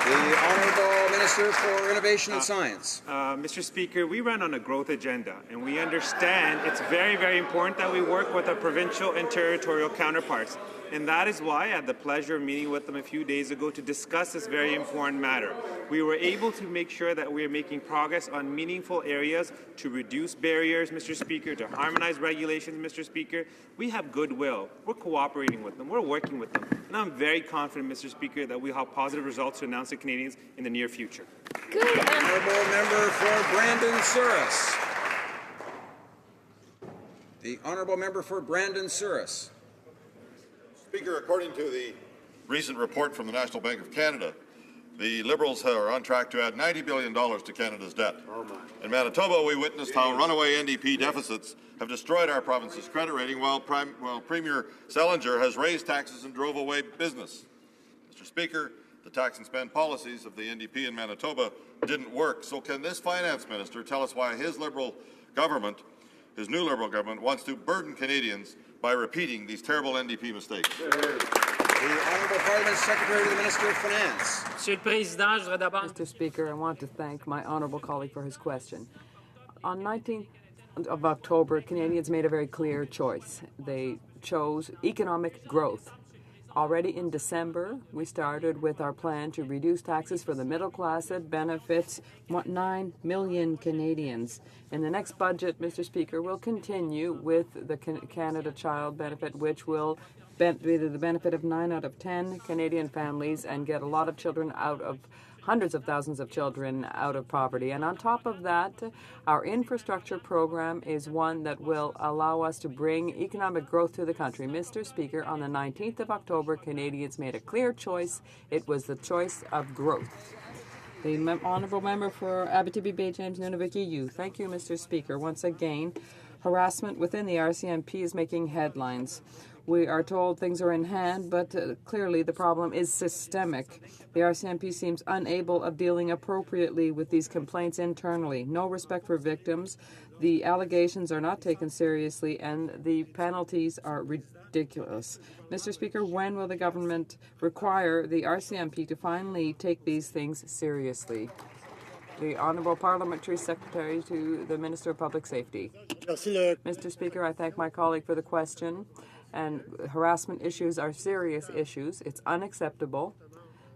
The Honourable Minister for Innovation and Science.
Mr. Speaker, we run on a growth agenda, and we understand it's very, very important that we work with our provincial and territorial counterparts. And that is why I had the pleasure of meeting with them a few days ago to discuss this very important matter. We were able to make sure that we are making progress on meaningful areas to reduce barriers, Mr. Speaker, to harmonize regulations, Mr. Speaker. We have goodwill. We're cooperating with them. We're working with them. And I'm very confident, Mr. Speaker, that we'll have positive results to announce to Canadians in the near future.
Good. Honourable Member for Brandon Souris. The Honourable Member for Brandon Souris.
Speaker, according to the recent report from the National Bank of Canada, the Liberals are on track to add $90 billion to Canada's debt. In Manitoba, we witnessed how runaway NDP deficits have destroyed our province's credit rating, while Premier Selinger has raised taxes and drove away business. Mr. Speaker, the tax and spend policies of the NDP in Manitoba didn't work. So can this finance minister tell us why his Liberal government, his new Liberal government, wants to burden Canadians by repeating these terrible NDP mistakes?
The Honourable Parliament Secretary to the Minister of Finance.
Mr. Speaker, I want to thank my honourable colleague for his question. On 19th of October, Canadians made a very clear choice. They chose economic growth. Already in December, we started with our plan to reduce taxes for the middle class that benefits 9 million Canadians. In the next budget, Mr. Speaker, we'll continue with the Canada Child Benefit, which will be the benefit of 9 out of 10 Canadian families and get a lot of children out of hundreds of thousands of children out of poverty. And on top of that, our infrastructure program is one that will allow us to bring economic growth to the country. Mr. Speaker, on the 19th of October, Canadians made a clear choice. It was the choice of growth. The Honourable Member for Abitibi Bay James Nunavik EU. Thank you, Mr. Speaker. Once again, harassment within the RCMP is making headlines. We are told things are in hand, but clearly the problem is systemic. The RCMP seems unable of dealing appropriately with these complaints internally. No respect for victims. The allegations are not taken seriously, and the penalties are ridiculous. Mr. Speaker, when will the government require the RCMP to finally take these things seriously? The Honourable Parliamentary Secretary to the Minister of Public Safety. Mr. Speaker, I thank my colleague for the question. And harassment issues are serious issues. It's unacceptable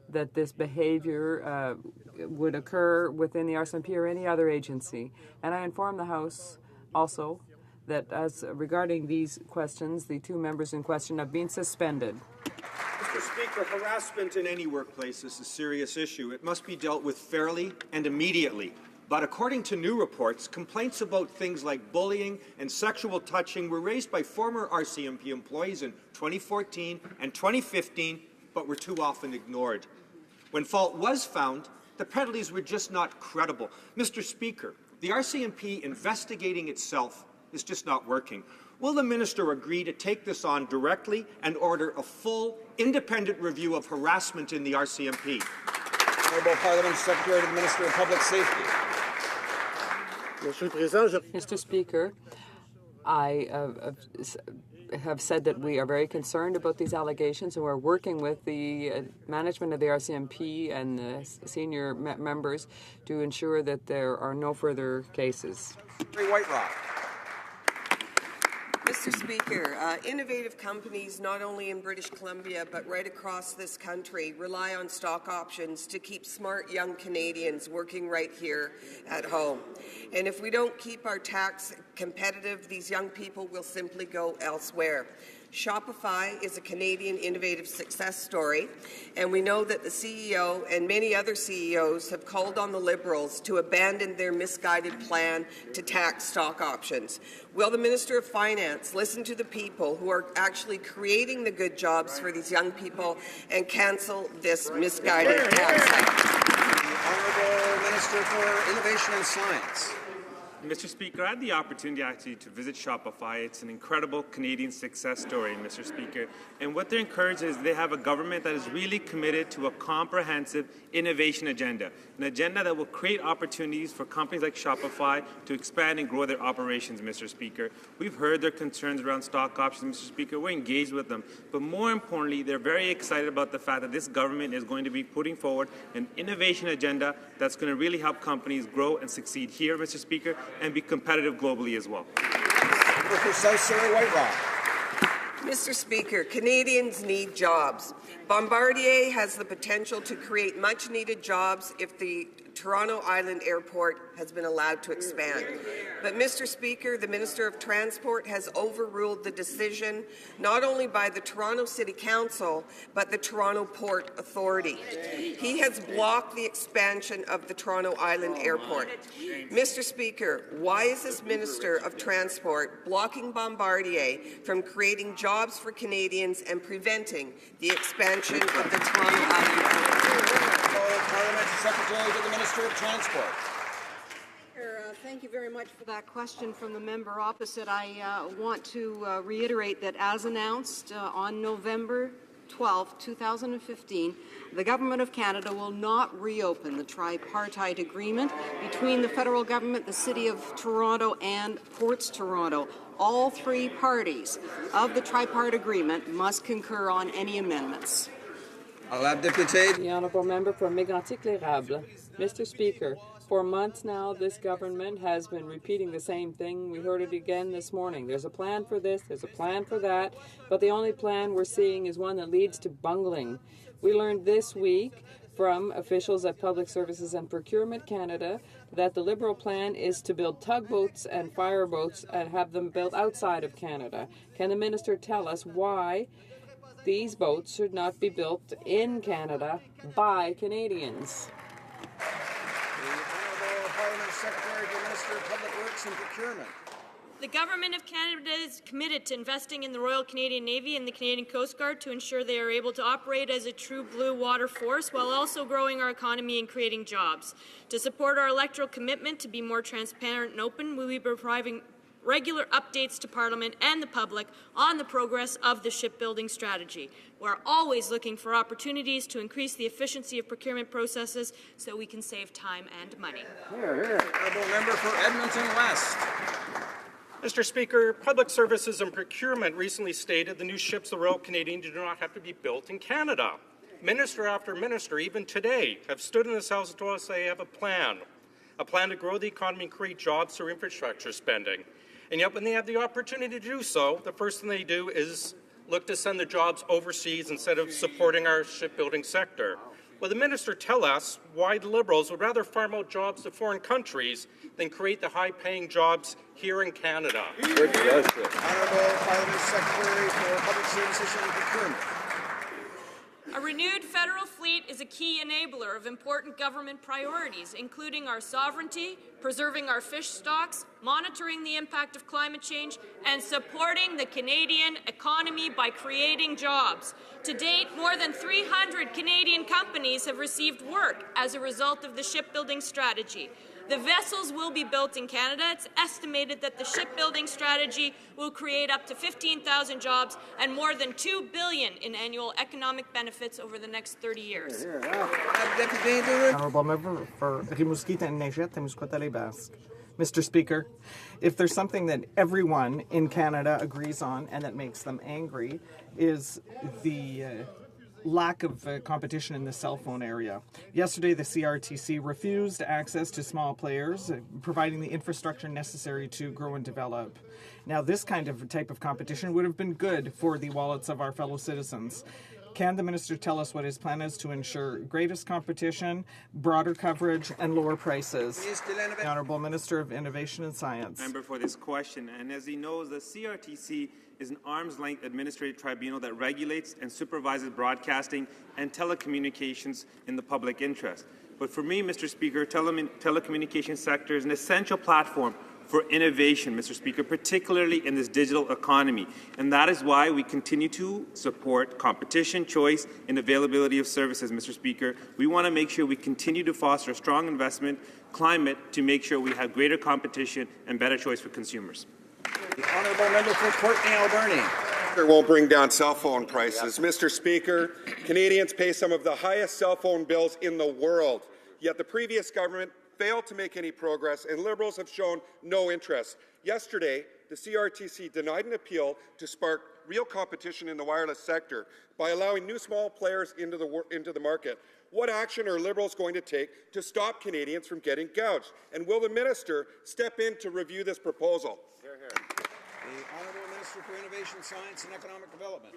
that this behavior would occur within the RCMP or any other agency. And I inform the House also that as regarding these questions, the two members in question have been suspended.
Mr. Speaker, harassment in any workplace is a serious issue. It must be dealt with fairly and immediately. But according to new reports, complaints about things like bullying and sexual touching were raised by former RCMP employees in 2014 and 2015, but were too often ignored. When fault was found, the penalties were just not credible. Mr. Speaker, the RCMP investigating itself is just not working. Will the minister agree to take this on directly and order a full, independent review of harassment in the RCMP?
Honourable Parliament Secretary to the Minister of Public Safety.
Mr. Speaker, I have said that we are very concerned about these allegations, and we're working with the management of the RCMP and the senior members to ensure that there are no further cases.
White Rock.
Mr. Speaker, innovative companies not only in British Columbia but right across this country rely on stock options to keep smart young Canadians working right here at home. And if we don't keep our tax competitive, these young people will simply go elsewhere. Shopify is a Canadian innovative success story, and we know that the CEO and many other CEOs have called on the Liberals to abandon their misguided plan to tax stock options. Will the Minister of Finance listen to the people who are actually creating the good jobs for these young people and cancel this misguided tax hike?
The Honourable Minister for Innovation and Science.
Mr. Speaker, I had the opportunity actually to visit Shopify. It's an incredible Canadian success story, Mr. Speaker. And what they're encouraged is they have a government that is really committed to a comprehensive innovation agenda, an agenda that will create opportunities for companies like Shopify to expand and grow their operations, Mr. Speaker. We've heard their concerns around stock options, Mr. Speaker. We're engaged with them. But more importantly, they're very excited about the fact that this government is going to be putting forward an innovation agenda that's going to really help companies grow and succeed here, Mr. Speaker, and be competitive globally as well.
Mr. Speaker, Canadians need jobs. Bombardier has the potential to create much-needed jobs if the Toronto Island Airport has been allowed to expand. But, Mr. Speaker, the Minister of Transport has overruled the decision not only by the Toronto City Council, but the Toronto Port Authority. He has blocked the expansion of the Toronto Island Airport. Mr. Speaker, why is this Minister of Transport blocking Bombardier from creating jobs for Canadians and preventing the expansion of the Toronto Island Airport?
Parliamentary Secretary to the Minister of Transport.
Thank you very much for that question from the member opposite. I want to reiterate that as announced on November 12, 2015, the Government of Canada will not reopen the tripartite agreement between the federal government, the City of Toronto, and Ports Toronto. All three parties of the tripartite agreement must concur on any amendments.
The honourable member for Mégantic-l'Érable. Mr. Speaker, for months now, this government has been repeating the same thing. We heard it again this morning. There's a plan for this, there's a plan for that, but the only plan we're seeing is one that leads to bungling. We learned this week from officials at Public Services and Procurement Canada that the Liberal plan is to build tugboats and fireboats and have them built outside of Canada. Can the minister tell us why these boats should not be built in Canada by Canadians?
Secretary to the Minister of Public Works and Procurement.
The Government of Canada is committed to investing in the Royal Canadian Navy and the Canadian Coast Guard to ensure they are able to operate as a true blue water force while also growing our economy and creating jobs. To support our electoral commitment to be more transparent and open, we will be providing regular updates to Parliament and the public on the progress of the shipbuilding strategy. We're always looking for opportunities to increase the efficiency of procurement processes so we can save time and money.
Honourable member for Edmonton West.
Mr. Speaker, Public Services and Procurement recently stated the new ships of the Royal Canadian do not have to be built in Canada. Minister after minister, even today, have stood in this House to say they have a plan to grow the economy and create jobs through infrastructure spending. And yet when they have the opportunity to do so, the first thing they do is look to send the jobs overseas instead of supporting our shipbuilding sector. Will the minister tell us why the Liberals would rather farm out jobs to foreign countries than create the high-paying jobs here in Canada?
Good question. Honourable Parliament Secretary for Public Services and Procurement.
A renewed federal fleet is a key enabler of important government priorities, including our sovereignty, preserving our fish stocks, monitoring the impact of climate change, and supporting the Canadian economy by creating jobs. To date, more than 300 Canadian companies have received work as a result of the shipbuilding strategy. The vessels will be built in Canada. It's estimated that the shipbuilding strategy will create up to 15,000 jobs and more than $2 billion in annual economic benefits over the next 30 years.
Honourable member for Rimouski and Neigette-Témiscouata-les-Basques. Mr. Speaker, if there's something that everyone in Canada agrees on and that makes them angry is the lack of competition in the cell phone area. Yesterday, the CRTC refused access to small players, providing the infrastructure necessary to grow and develop. Now, this kind of type of competition would have been good for the wallets of our fellow citizens. Can the minister tell us what his plan is to ensure greatest competition, broader coverage, and lower prices? The Honourable Minister of Innovation and Science.
Member for this question, and as he knows, the CRTC is an arm's-length administrative tribunal that regulates and supervises broadcasting and telecommunications in the public interest. But for me, Mr. Speaker, telecommunications sector is an essential platform for innovation, Mr. Speaker, particularly in this digital economy. And that is why we continue to support competition, choice, and availability of services, Mr. Speaker. We want to make sure we continue to foster a strong investment climate to make sure we have greater competition and better choice for consumers.
The honourable member for Courtenay Alberni.
Won't bring down cell phone prices. Mr. Speaker, Canadians pay some of the highest cell phone bills in the world, yet the previous government failed to make any progress, and Liberals have shown no interest. Yesterday, the CRTC denied an appeal to spark real competition in the wireless sector by allowing new small players into the market. What action are Liberals going to take to stop Canadians from getting gouged? And will the minister step in to review this proposal?
Hear, hear. The Honourable Minister for Innovation, Science and Economic Development.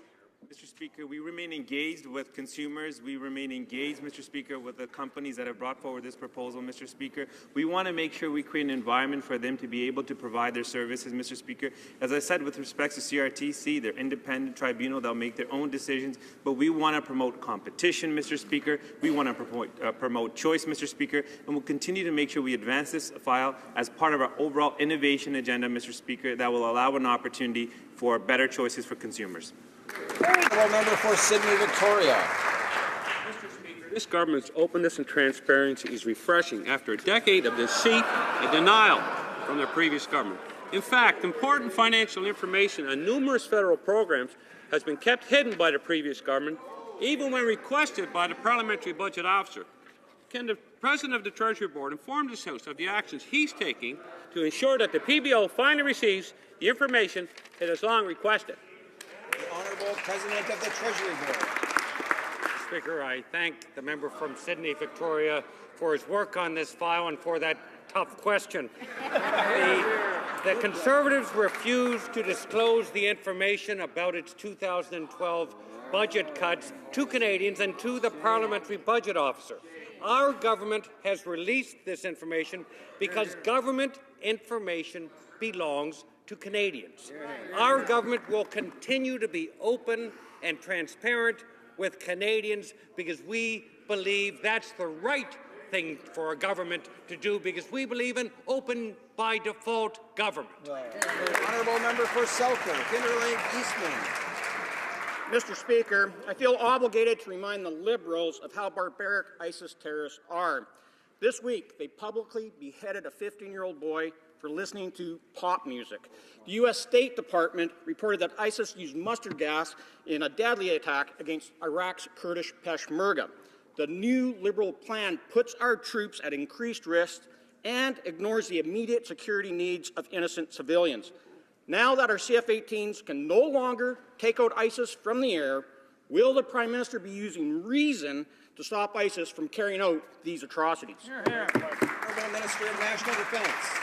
Mr. Speaker, we remain engaged with consumers. We remain engaged, Mr. Speaker, with the companies that have brought forward this proposal, Mr. Speaker. We want to make sure we create an environment for them to be able to provide their services, Mr. Speaker. As I said, with respect to CRTC, they're independent tribunal. They'll make their own decisions. But we want to promote competition, Mr. Speaker. We want to promote choice, Mr. Speaker. And we'll continue to make sure we advance this file as part of our overall innovation agenda, Mr. Speaker, that will allow an opportunity for better choices for consumers.
Honourable member for Sydney, Victoria.
Mr. Speaker, this government's openness and transparency is refreshing after a decade of deceit and denial from the previous government. In fact, important financial information on numerous federal programs has been kept hidden by the previous government, even when requested by the parliamentary budget officer. Can the President of the Treasury Board inform this House of the actions he's taking to ensure that the PBO finally receives the information it has long requested?
The Honourable President of the Treasury Board.
Speaker, I thank the member from Sydney, Victoria, for his work on this file and for that tough question. The Conservatives refused to disclose the information about its 2012 budget cuts to Canadians and to the Parliamentary Budget Officer. Our government has released this information because government information belongs to Canadians. Our government will continue to be open and transparent with Canadians because we believe that's the right thing for a government to do, because we believe in open by default government.
Honourable member for Selkirk, Interlake Eastman.
Mr. Speaker, I feel obligated to remind the Liberals of how barbaric ISIS terrorists are. This week, they publicly beheaded a 15-year-old boy for listening to pop music. The U.S. State Department reported that ISIS used mustard gas in a deadly attack against Iraq's Kurdish Peshmerga. The new Liberal plan puts our troops at increased risk and ignores the immediate security needs of innocent civilians. Now that our CF-18s can no longer take out ISIS from the air, will the Prime Minister be using reason to stop ISIS from carrying out these atrocities?
Honourable Minister of National Defence.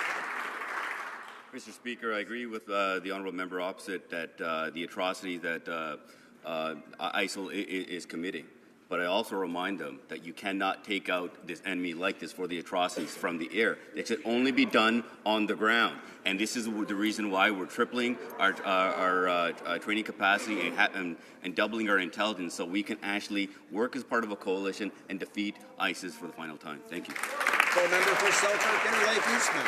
Mr. Speaker, I agree with the honourable member opposite that the atrocity that ISIL is committing. But I also remind them that you cannot take out this enemy like this for the atrocities from the air. It should only be done on the ground. And this is the reason why we're tripling our training capacity and doubling our intelligence so we can actually work as part of a coalition and defeat ISIS for the final time. Thank you.
Member for Selkirk, Interlake Eastman.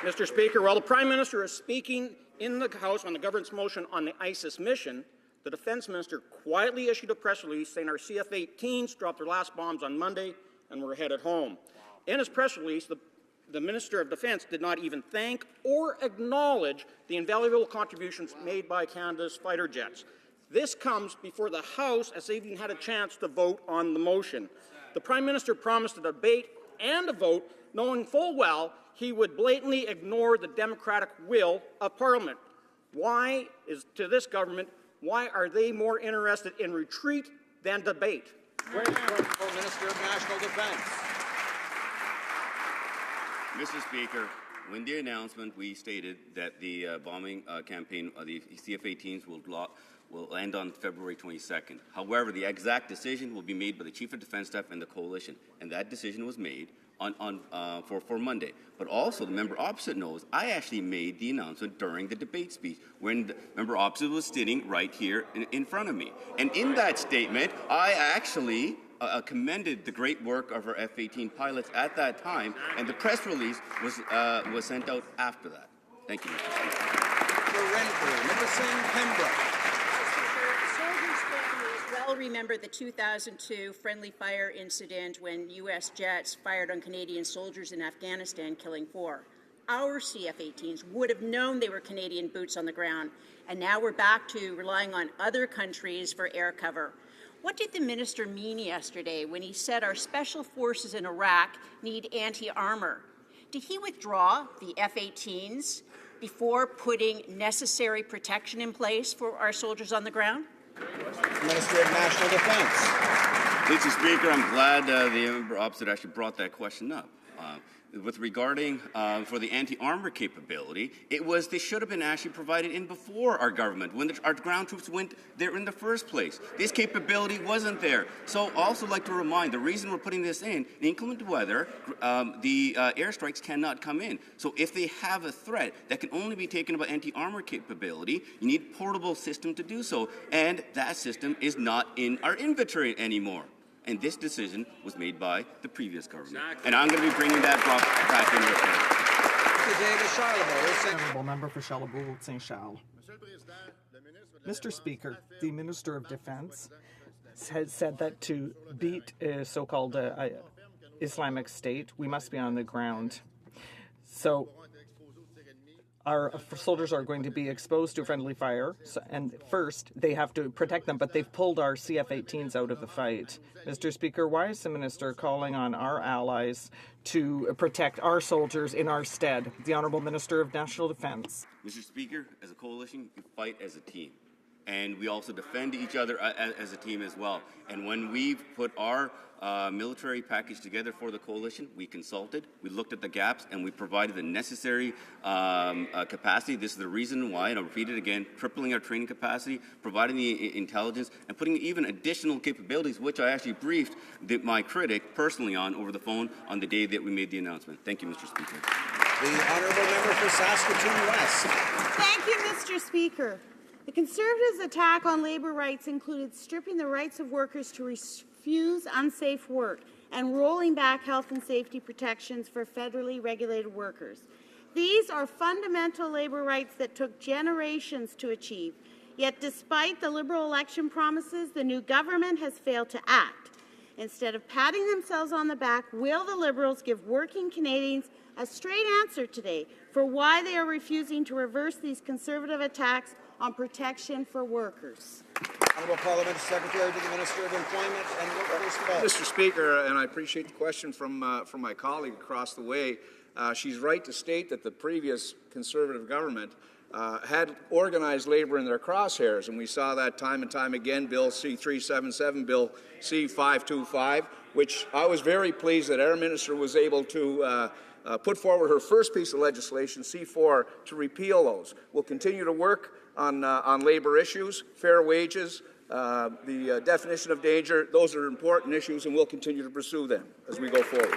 Mr. Speaker, while the Prime Minister is speaking in the House on the government's motion on the ISIS mission, the Defence Minister quietly issued a press release saying our CF-18s dropped their last bombs on Monday and were headed home. In his press release, the Minister of Defence did not even thank or acknowledge the invaluable contributions made by Canada's fighter jets. This comes before the House has even had a chance to vote on the motion. The Prime Minister promised a debate and a vote, knowing full well he would blatantly ignore the democratic will of Parliament. Why are they more interested in retreat than debate?
Minister of National Defence.
Mr. Speaker, when the announcement, we stated that the bombing campaign of the CF-18s will end on February 22nd. However, the exact decision will be made by the Chief of Defence Staff and the Coalition, and that decision was made for Monday. But also, the member opposite knows I actually made the announcement during the debate speech when the member opposite was sitting right here in front of me. And in that statement, I actually commended the great work of our F-18 pilots at that time, and the press release was sent out after that. Thank you, Mr. Speaker.
Soldiers' families well remember the 2002 friendly fire incident when U.S. jets fired on Canadian soldiers in Afghanistan, killing 4. Our CF-18s would have known they were Canadian boots on the ground, and now we're back to relying on other countries for air cover. What did the minister mean yesterday when he said our special forces in Iraq need anti-armor? Did he withdraw the F-18s before putting necessary protection in place for our soldiers on the ground?
Minister of National Defence.
Mr. Speaker, I'm glad the member opposite actually brought that question up. With regarding for the anti-armor capability, they should have been actually provided in before our government, when our ground troops went there in the first place. This capability wasn't there. So also like to remind, the reason we're putting this in inclement weather, the airstrikes cannot come in. So if they have a threat that can only be taken by anti-armor capability, you need a portable system to do so. And that system is not in our inventory anymore. And this decision was made by the previous government. And I'm going to be bringing that back in with me.
Honourable Member for Charlebourg Saint Charles. Mr. Speaker, the Minister of Defence has said that to beat a so-called Islamic State, we must be on the ground. So our soldiers are going to be exposed to friendly fire, and first they have to protect them, but they've pulled our CF-18s out of the fight. Mr. Speaker, why is the minister calling on our allies to protect our soldiers in our stead? The Honourable Minister of National Defence.
Mr. Speaker, as a coalition, we fight as a team. And we also defend each other as a team as well. And when we put our military package together for the coalition, we consulted, we looked at the gaps, and we provided the necessary capacity. This is the reason why, and I'll repeat it again, tripling our training capacity, providing the intelligence, and putting even additional capabilities, which I actually briefed my critic personally on over the phone on the day that we made the announcement. Thank you, Mr. Speaker.
The Honourable Member for Saskatoon West.
Thank you, Mr. Speaker. The Conservatives' attack on labour rights included stripping the rights of workers to refuse unsafe work and rolling back health and safety protections for federally regulated workers. These are fundamental labour rights that took generations to achieve. Yet despite the Liberal election promises, the new government has failed to act. Instead of patting themselves on the back, will the Liberals give working Canadians a straight answer today for why they are refusing to reverse these Conservative attacks on protection for workers?
Honourable Parliamentary Secretary to the Minister of Employment and Workforce Development.
Mr. Speaker, and I appreciate the question from my colleague across the way. She's right to state that the previous Conservative government had organized labour in their crosshairs, and we saw that time and time again. Bill C-377, Bill C-525, which I was very pleased that our minister was able to put forward her first piece of legislation, C-4, to repeal those. We'll continue to work on labour issues, fair wages, the definition of danger. Those are important issues, and we'll continue to pursue them as we go forward.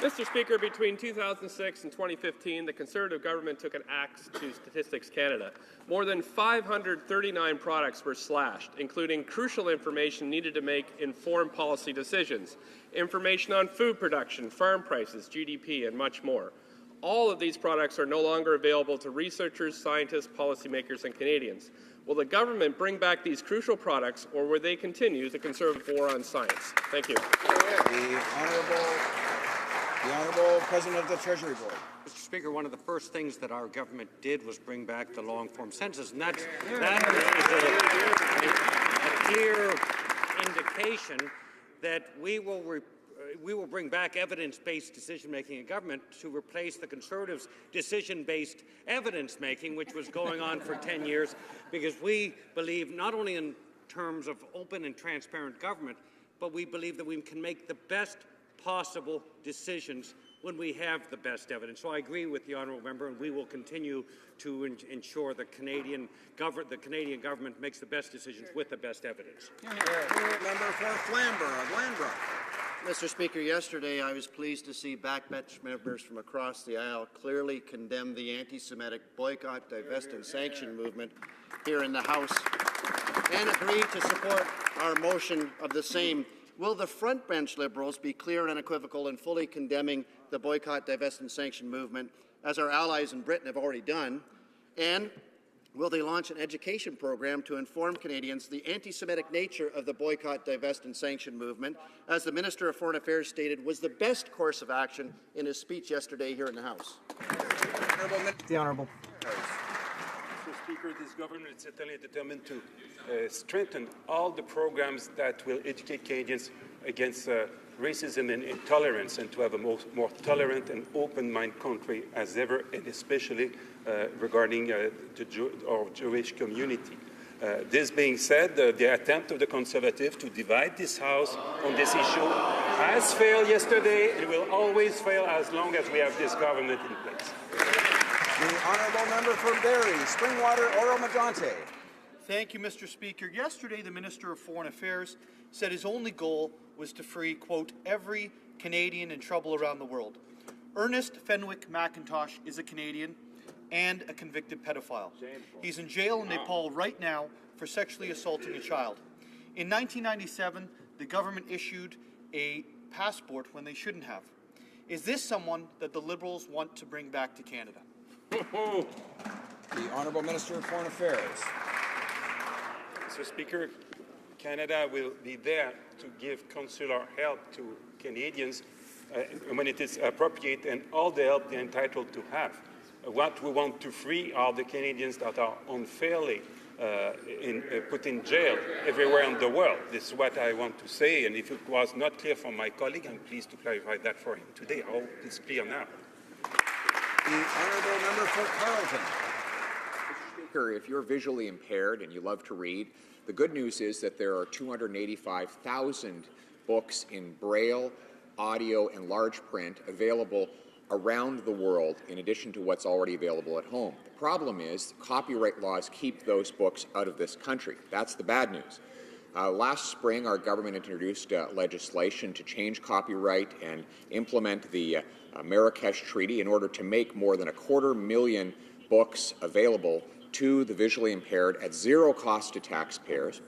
Mr. Speaker, between 2006 and 2015, the Conservative government took an axe to Statistics Canada. More than 539 products were slashed, including crucial information needed to make informed policy decisions, information on food production, farm prices, GDP, and much more. All of these products are no longer available to researchers, scientists, policymakers, and Canadians. Will the government bring back these crucial products, or will they continue the Conservative war on science? Thank you.
The Honourable President of the Treasury Board.
Mr. Speaker, one of the first things that our government did was bring back the long-form census, and that is a clear indication that we will bring back evidence-based decision-making in government to replace the Conservatives' decision-based evidence-making, which was going on for 10 years, because we believe not only in terms of open and transparent government, but we believe that we can make the best possible decisions when we have the best evidence. So I agree with the honourable member, and we will continue to ensure the Canadian government makes the best decisions with the best evidence.
Member for Flamborough.
Mr. Speaker, yesterday I was pleased to see backbench members from across the aisle clearly condemn the anti-Semitic boycott, divest and sanction movement here in the House and agree to support our motion of the same, will the frontbench Liberals be clear and unequivocal in fully condemning the boycott, divest and sanction movement, as our allies in Britain have already done? And will they launch an education program to inform Canadians the anti-Semitic nature of the boycott, divest and sanction movement, as the Minister of Foreign Affairs stated was the best course of action in his speech yesterday here in the House?
The Honourable.
Mr. Speaker, this government is certainly determined to strengthen all the programs that will educate Canadians against racism and intolerance, and to have a more tolerant and open-minded country as ever, and especially regarding our Jewish community. This being said, the attempt of the Conservatives to divide this House on this issue has failed yesterday and will always fail as long as we have this government in place.
The honourable member for Barrie, Springwater, Oro-Medonte.
Thank you, Mr. Speaker. Yesterday, the Minister of Foreign Affairs said his only goal was to free, quote, every Canadian in trouble around the world. Ernest Fenwick McIntosh is a Canadian and a convicted pedophile. He's in jail in Nepal right now for sexually assaulting a child. In 1997, the government issued a passport when they shouldn't have. Is this someone that the Liberals want to bring back to Canada?
The Honourable Minister of Foreign Affairs.
Mr. Speaker, Canada will be there to give consular help to Canadians when it is appropriate, and all the help they're entitled to have. What we want to free are the Canadians that are unfairly put in jail everywhere in the world. This is what I want to say, and if it was not clear for my colleague, I'm pleased to clarify that for him today. I hope it's clear now.
The honourable member for Carleton.
Mr. Speaker, if you're visually impaired and you love to read, the good news is that there are 285,000 books in Braille, audio, and large print available around the world, in addition to what's already available at home. The problem is copyright laws keep those books out of this country. That's the bad news. Last spring, our government introduced legislation to change copyright and implement the Marrakesh Treaty in order to make more than 250,000 books available to the visually impaired at zero cost to taxpayers.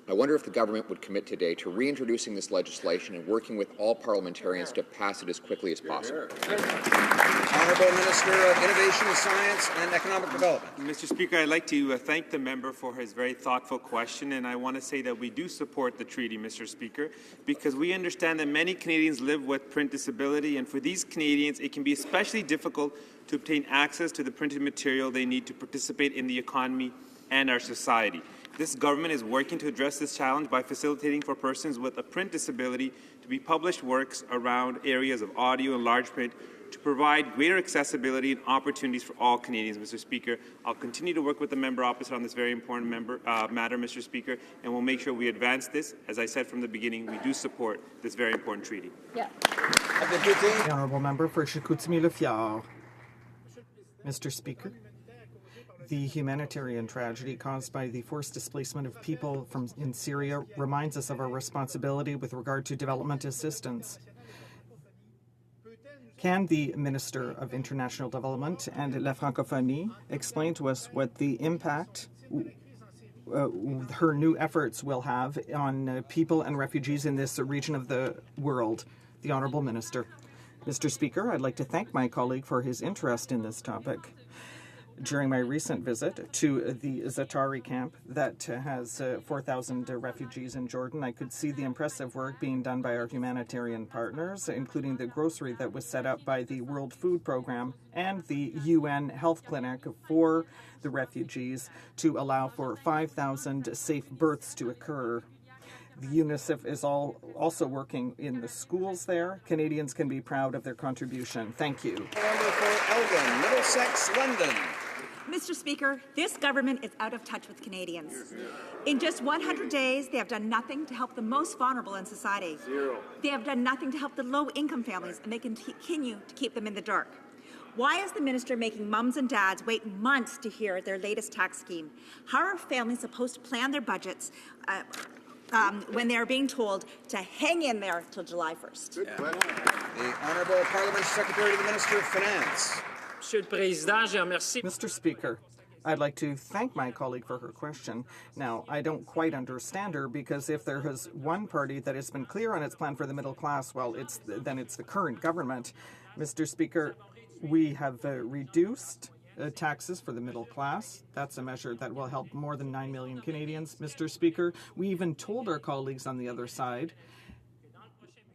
I wonder if the government would commit today to reintroducing this legislation and working with all parliamentarians to pass it as quickly as possible.
Honourable Minister of Innovation, Science and Economic Development.
Mr. Speaker, I'd like to thank the member for his very thoughtful question, and I want to say that we do support the treaty, Mr. Speaker, because we understand that many Canadians live with print disability, and for these Canadians, it can be especially difficult to obtain access to the printed material they need to participate in the economy and our society. This government is working to address this challenge by facilitating for persons with a print disability to be published works around areas of audio and large print to provide greater accessibility and opportunities for all Canadians, Mr. Speaker. I'll continue to work with the member opposite on this very important matter, Mr. Speaker, and we'll make sure we advance this. As I said from the beginning, we do support this very important treaty.
The honourable member for Chicoutimi-Le-Fjord. Mr. Speaker, the humanitarian tragedy caused by the forced displacement of people in Syria reminds us of our responsibility with regard to development assistance. Can the Minister of International Development and La Francophonie explain to us what the impact her new efforts will have on people and refugees in this region of the world? The Honourable Minister. Mr. Speaker, I'd like to thank my colleague for his interest in this topic. During my recent visit to the Zatari camp that has 4,000 refugees in Jordan, I could see the impressive work being done by our humanitarian partners, including the grocery that was set up by the World Food Programme and the UN Health Clinic for the refugees to allow for 5,000 safe births to occur. The UNICEF is also working in the schools there. Canadians can be proud of their contribution. Thank you.
Member for Elgin, Middlesex, London.
Mr. Speaker, this government is out of touch with Canadians. In just 100 days, they have done nothing to help the most vulnerable in society. Zero. They have done nothing to help the low-income families, and they continue to keep them in the dark. Why is the minister making mums and dads wait months to hear their latest tax scheme? How are families supposed to plan their budgets when they are being told to hang in there till July 1st?
The Honourable Parliament Secretary to the Minister of Finance.
Mr. Speaker, I'd like to thank my colleague for her question. Now, I don't quite understand her, because if there is one party that has been clear on its plan for the middle class, well, then it's the current government. Mr. Speaker, we have reduced taxes for the middle class. That's a measure that will help more than 9 million Canadians, Mr. Speaker. We even told our colleagues on the other side,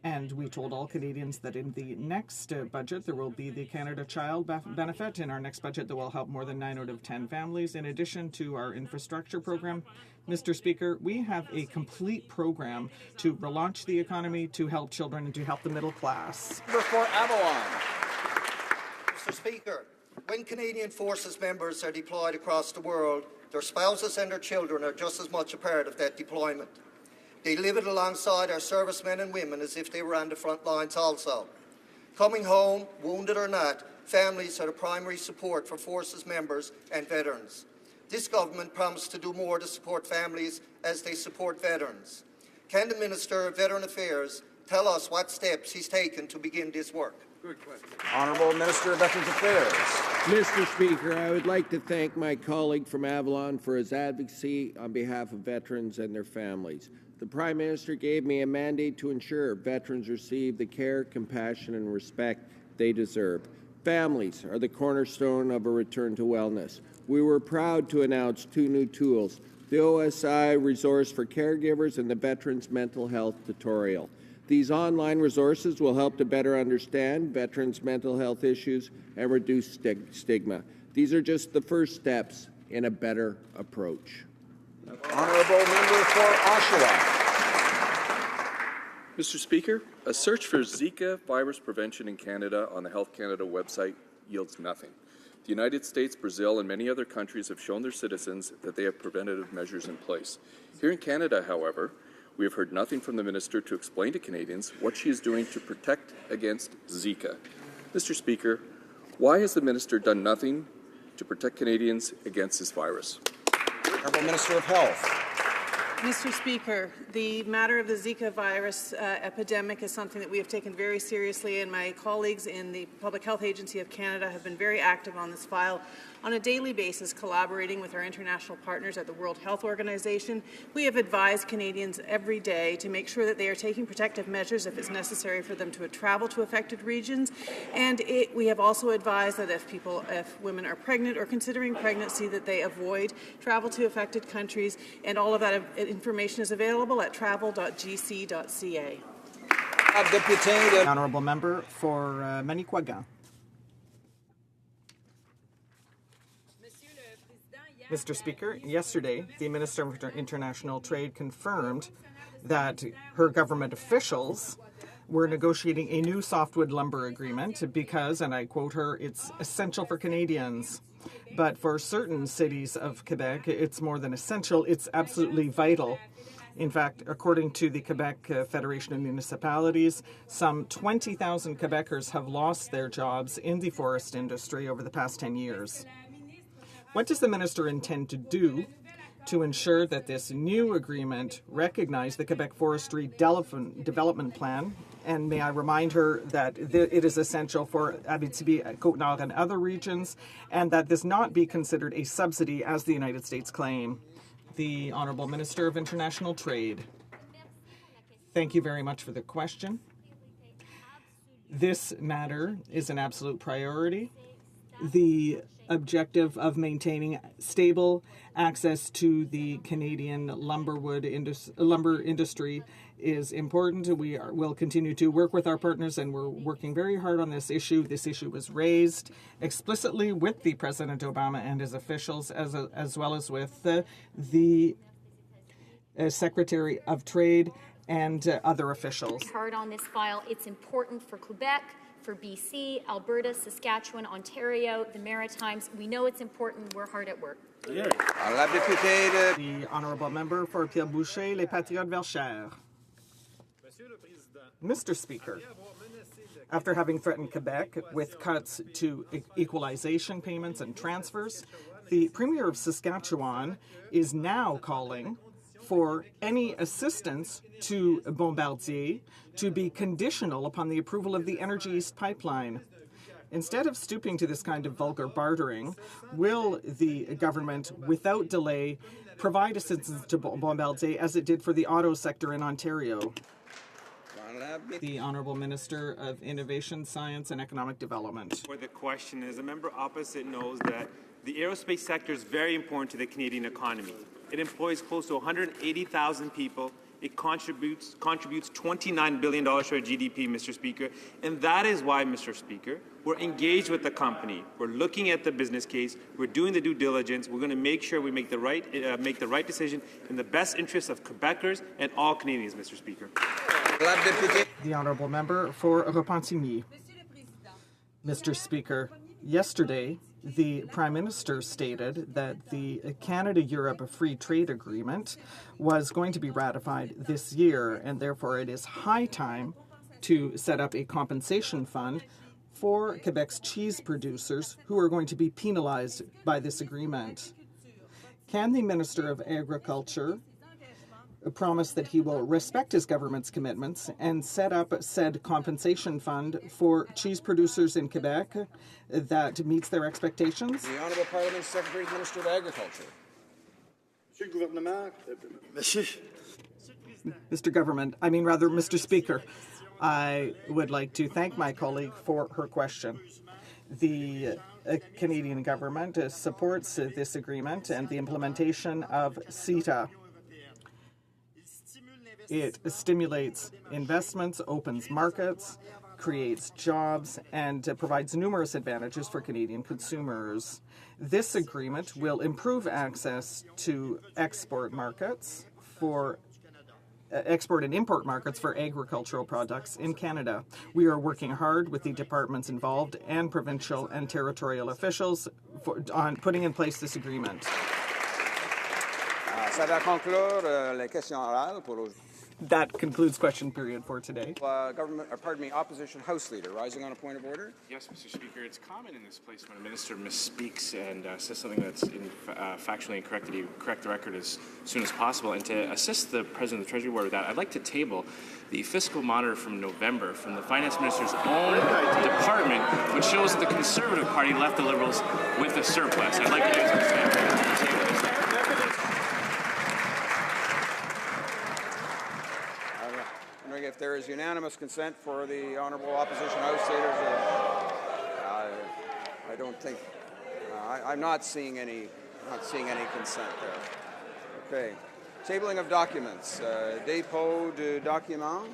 and we told all Canadians, that in the next budget there will be the Canada Child Benefit. In our next budget, that will help more than 9 out of 10 families, in addition to our infrastructure program. Mr. Speaker, we have a complete program to relaunch the economy, to help children, and to help the middle class.
Member for Avalon.
Mr. Speaker, when Canadian Forces members are deployed across the world, their spouses and their children are just as much a part of that deployment. They live it alongside our servicemen and women as if they were on the front lines also. Coming home, wounded or not, families are the primary support for Forces members and veterans. This government promised to do more to support families as they support veterans. Can the Minister of Veteran Affairs tell us what steps he's taken to begin this work?
Good question. Honourable Minister of Veterans Affairs.
Mr. Speaker, I would like to thank my colleague from Avalon for his advocacy on behalf of veterans and their families. The Prime Minister gave me a mandate to ensure veterans receive the care, compassion, and respect they deserve. Families are the cornerstone of a return to wellness. We were proud to announce 2 new tools, the OSI Resource for Caregivers and the Veterans Mental Health Tutorial. These online resources will help to better understand veterans' mental health issues and reduce stigma. These are just the first steps in a better approach.
Honourable Member for Oshawa.
Mr. Speaker, a search for Zika virus prevention in Canada on the Health Canada website yields nothing. The United States, Brazil, and many other countries have shown their citizens that they have preventative measures in place. Here in Canada, however, we have heard nothing from the Minister to explain to Canadians what she is doing to protect against Zika. Mr. Speaker, why has the Minister done nothing to protect Canadians against this virus?
Honourable Minister of Health.
Mr. Speaker, the matter of the Zika virus epidemic is something that we have taken very seriously, and my colleagues in the Public Health Agency of Canada have been very active on this file on a daily basis, collaborating with our international partners at the World Health Organization. We have advised Canadians every day to make sure that they are taking protective measures if it's necessary for them to travel to affected regions, and we have also advised that if women are pregnant or considering pregnancy, that they avoid travel to affected countries, and all of that information is available at travel.gc.ca.
The Honourable Member for Manicouagan. Mr. Speaker, yesterday, the Minister of International Trade confirmed that her government officials were negotiating a new softwood lumber agreement because, and I quote her, it's essential for Canadians. But for certain cities of Quebec, it's more than essential, it's absolutely vital. In fact, according to the Quebec Federation of Municipalities, some 20,000 Quebecers have lost their jobs in the forest industry over the past 10 years. What does the minister intend to do to ensure that this new agreement recognizes the Quebec Forestry Development Plan? And may I remind her that it is essential for Abitibi, Côte-Nord, and other regions, and that this not be considered a subsidy as the United States claim. The Honourable Minister of International Trade. Thank you very much for the question. This matter is an absolute priority. The objective of maintaining stable access to the Canadian lumber industry is important. We will continue to work with our partners, and we're working very hard on this issue. This issue was raised explicitly with the President Obama and his officials, as well as with the Secretary of Trade and other officials.
Hard on this file. It's important for Quebec, for BC, Alberta, Saskatchewan, Ontario, the Maritimes. We know it's important. We're hard at work.
The Honourable Member for Pierre-Boucher, Les Patriotes Verchères. Mr. Speaker, after having threatened Quebec with cuts to equalization payments and transfers, the Premier of Saskatchewan is now calling for any assistance to Bombardier to be conditional upon the approval of the Energy East pipeline. Instead of stooping to this kind of vulgar bartering, will the government, without delay, provide assistance to Bombardier as it did for the auto sector in Ontario? The Honourable Minister of Innovation, Science and Economic Development.
Where the question is, the member opposite knows that the aerospace sector is very important to the Canadian economy. It employs close to 180,000 people. It contributes $29 billion to our GDP, Mr. Speaker. And that is why, Mr. Speaker, we're engaged with the company. We're looking at the business case. We're doing the due diligence. We're going to make sure we make the right decision in the best interests of Quebecers and all Canadians, Mr. Speaker.
The Honourable Member for Repentigny. Mr. Speaker, yesterday, the Prime Minister stated that the Canada-Europe Free Trade Agreement was going to be ratified this year, and therefore it is high time to set up a compensation fund for Quebec's cheese producers who are going to be penalized by this agreement. Can the Minister of Agriculture promise that he will respect his government's commitments and set up said compensation fund for cheese producers in Quebec that meets their expectations?
The Honourable Parliament Secretary to the Minister of Agriculture.
Mr. Speaker, I would like to thank my colleague for her question. The Canadian government supports this agreement and the implementation of CETA. It stimulates investments, opens markets, creates jobs, and provides numerous advantages for Canadian consumers. This agreement will improve access to export markets for export and import markets for agricultural products in Canada. We are working hard with the departments involved and provincial and territorial officials on putting in place this agreement.
Ça va conclure les questions orales pour aujourd'hui.
That concludes question period for today.
Opposition House Leader, rising on a point of order.
Yes, Mr. Speaker. It's common in this place when a minister misspeaks and says something that's factually incorrect that he correct the record as soon as possible. And to assist the President of the Treasury Board with that, I'd like to table the fiscal monitor from November from the Finance Minister's own department, which shows that the Conservative Party left the Liberals with a surplus. I'd like to table this.
If there is unanimous consent for the Honourable Opposition House Leader, I don't think I'm not seeing any consent there. Okay, tabling of documents, dépôt de documents.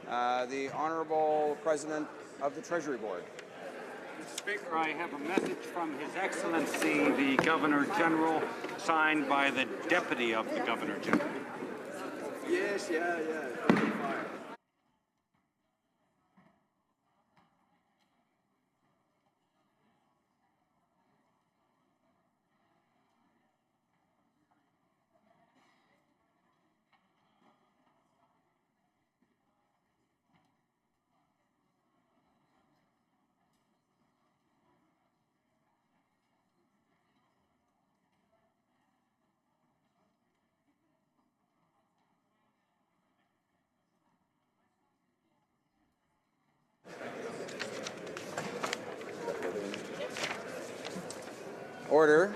The Honourable President of the Treasury Board.
Mr. Speaker, I have a message from His Excellency the Governor General, signed by the Deputy of the Governor General.
Yes, yeah. Order.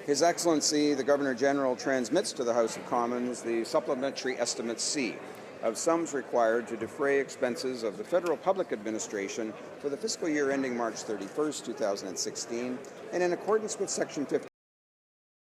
His Excellency the Governor-General transmits to the House of Commons the Supplementary Estimate C of sums required to defray expenses of the Federal Public Administration for the fiscal year ending March 31st, 2016, and in accordance with Section 50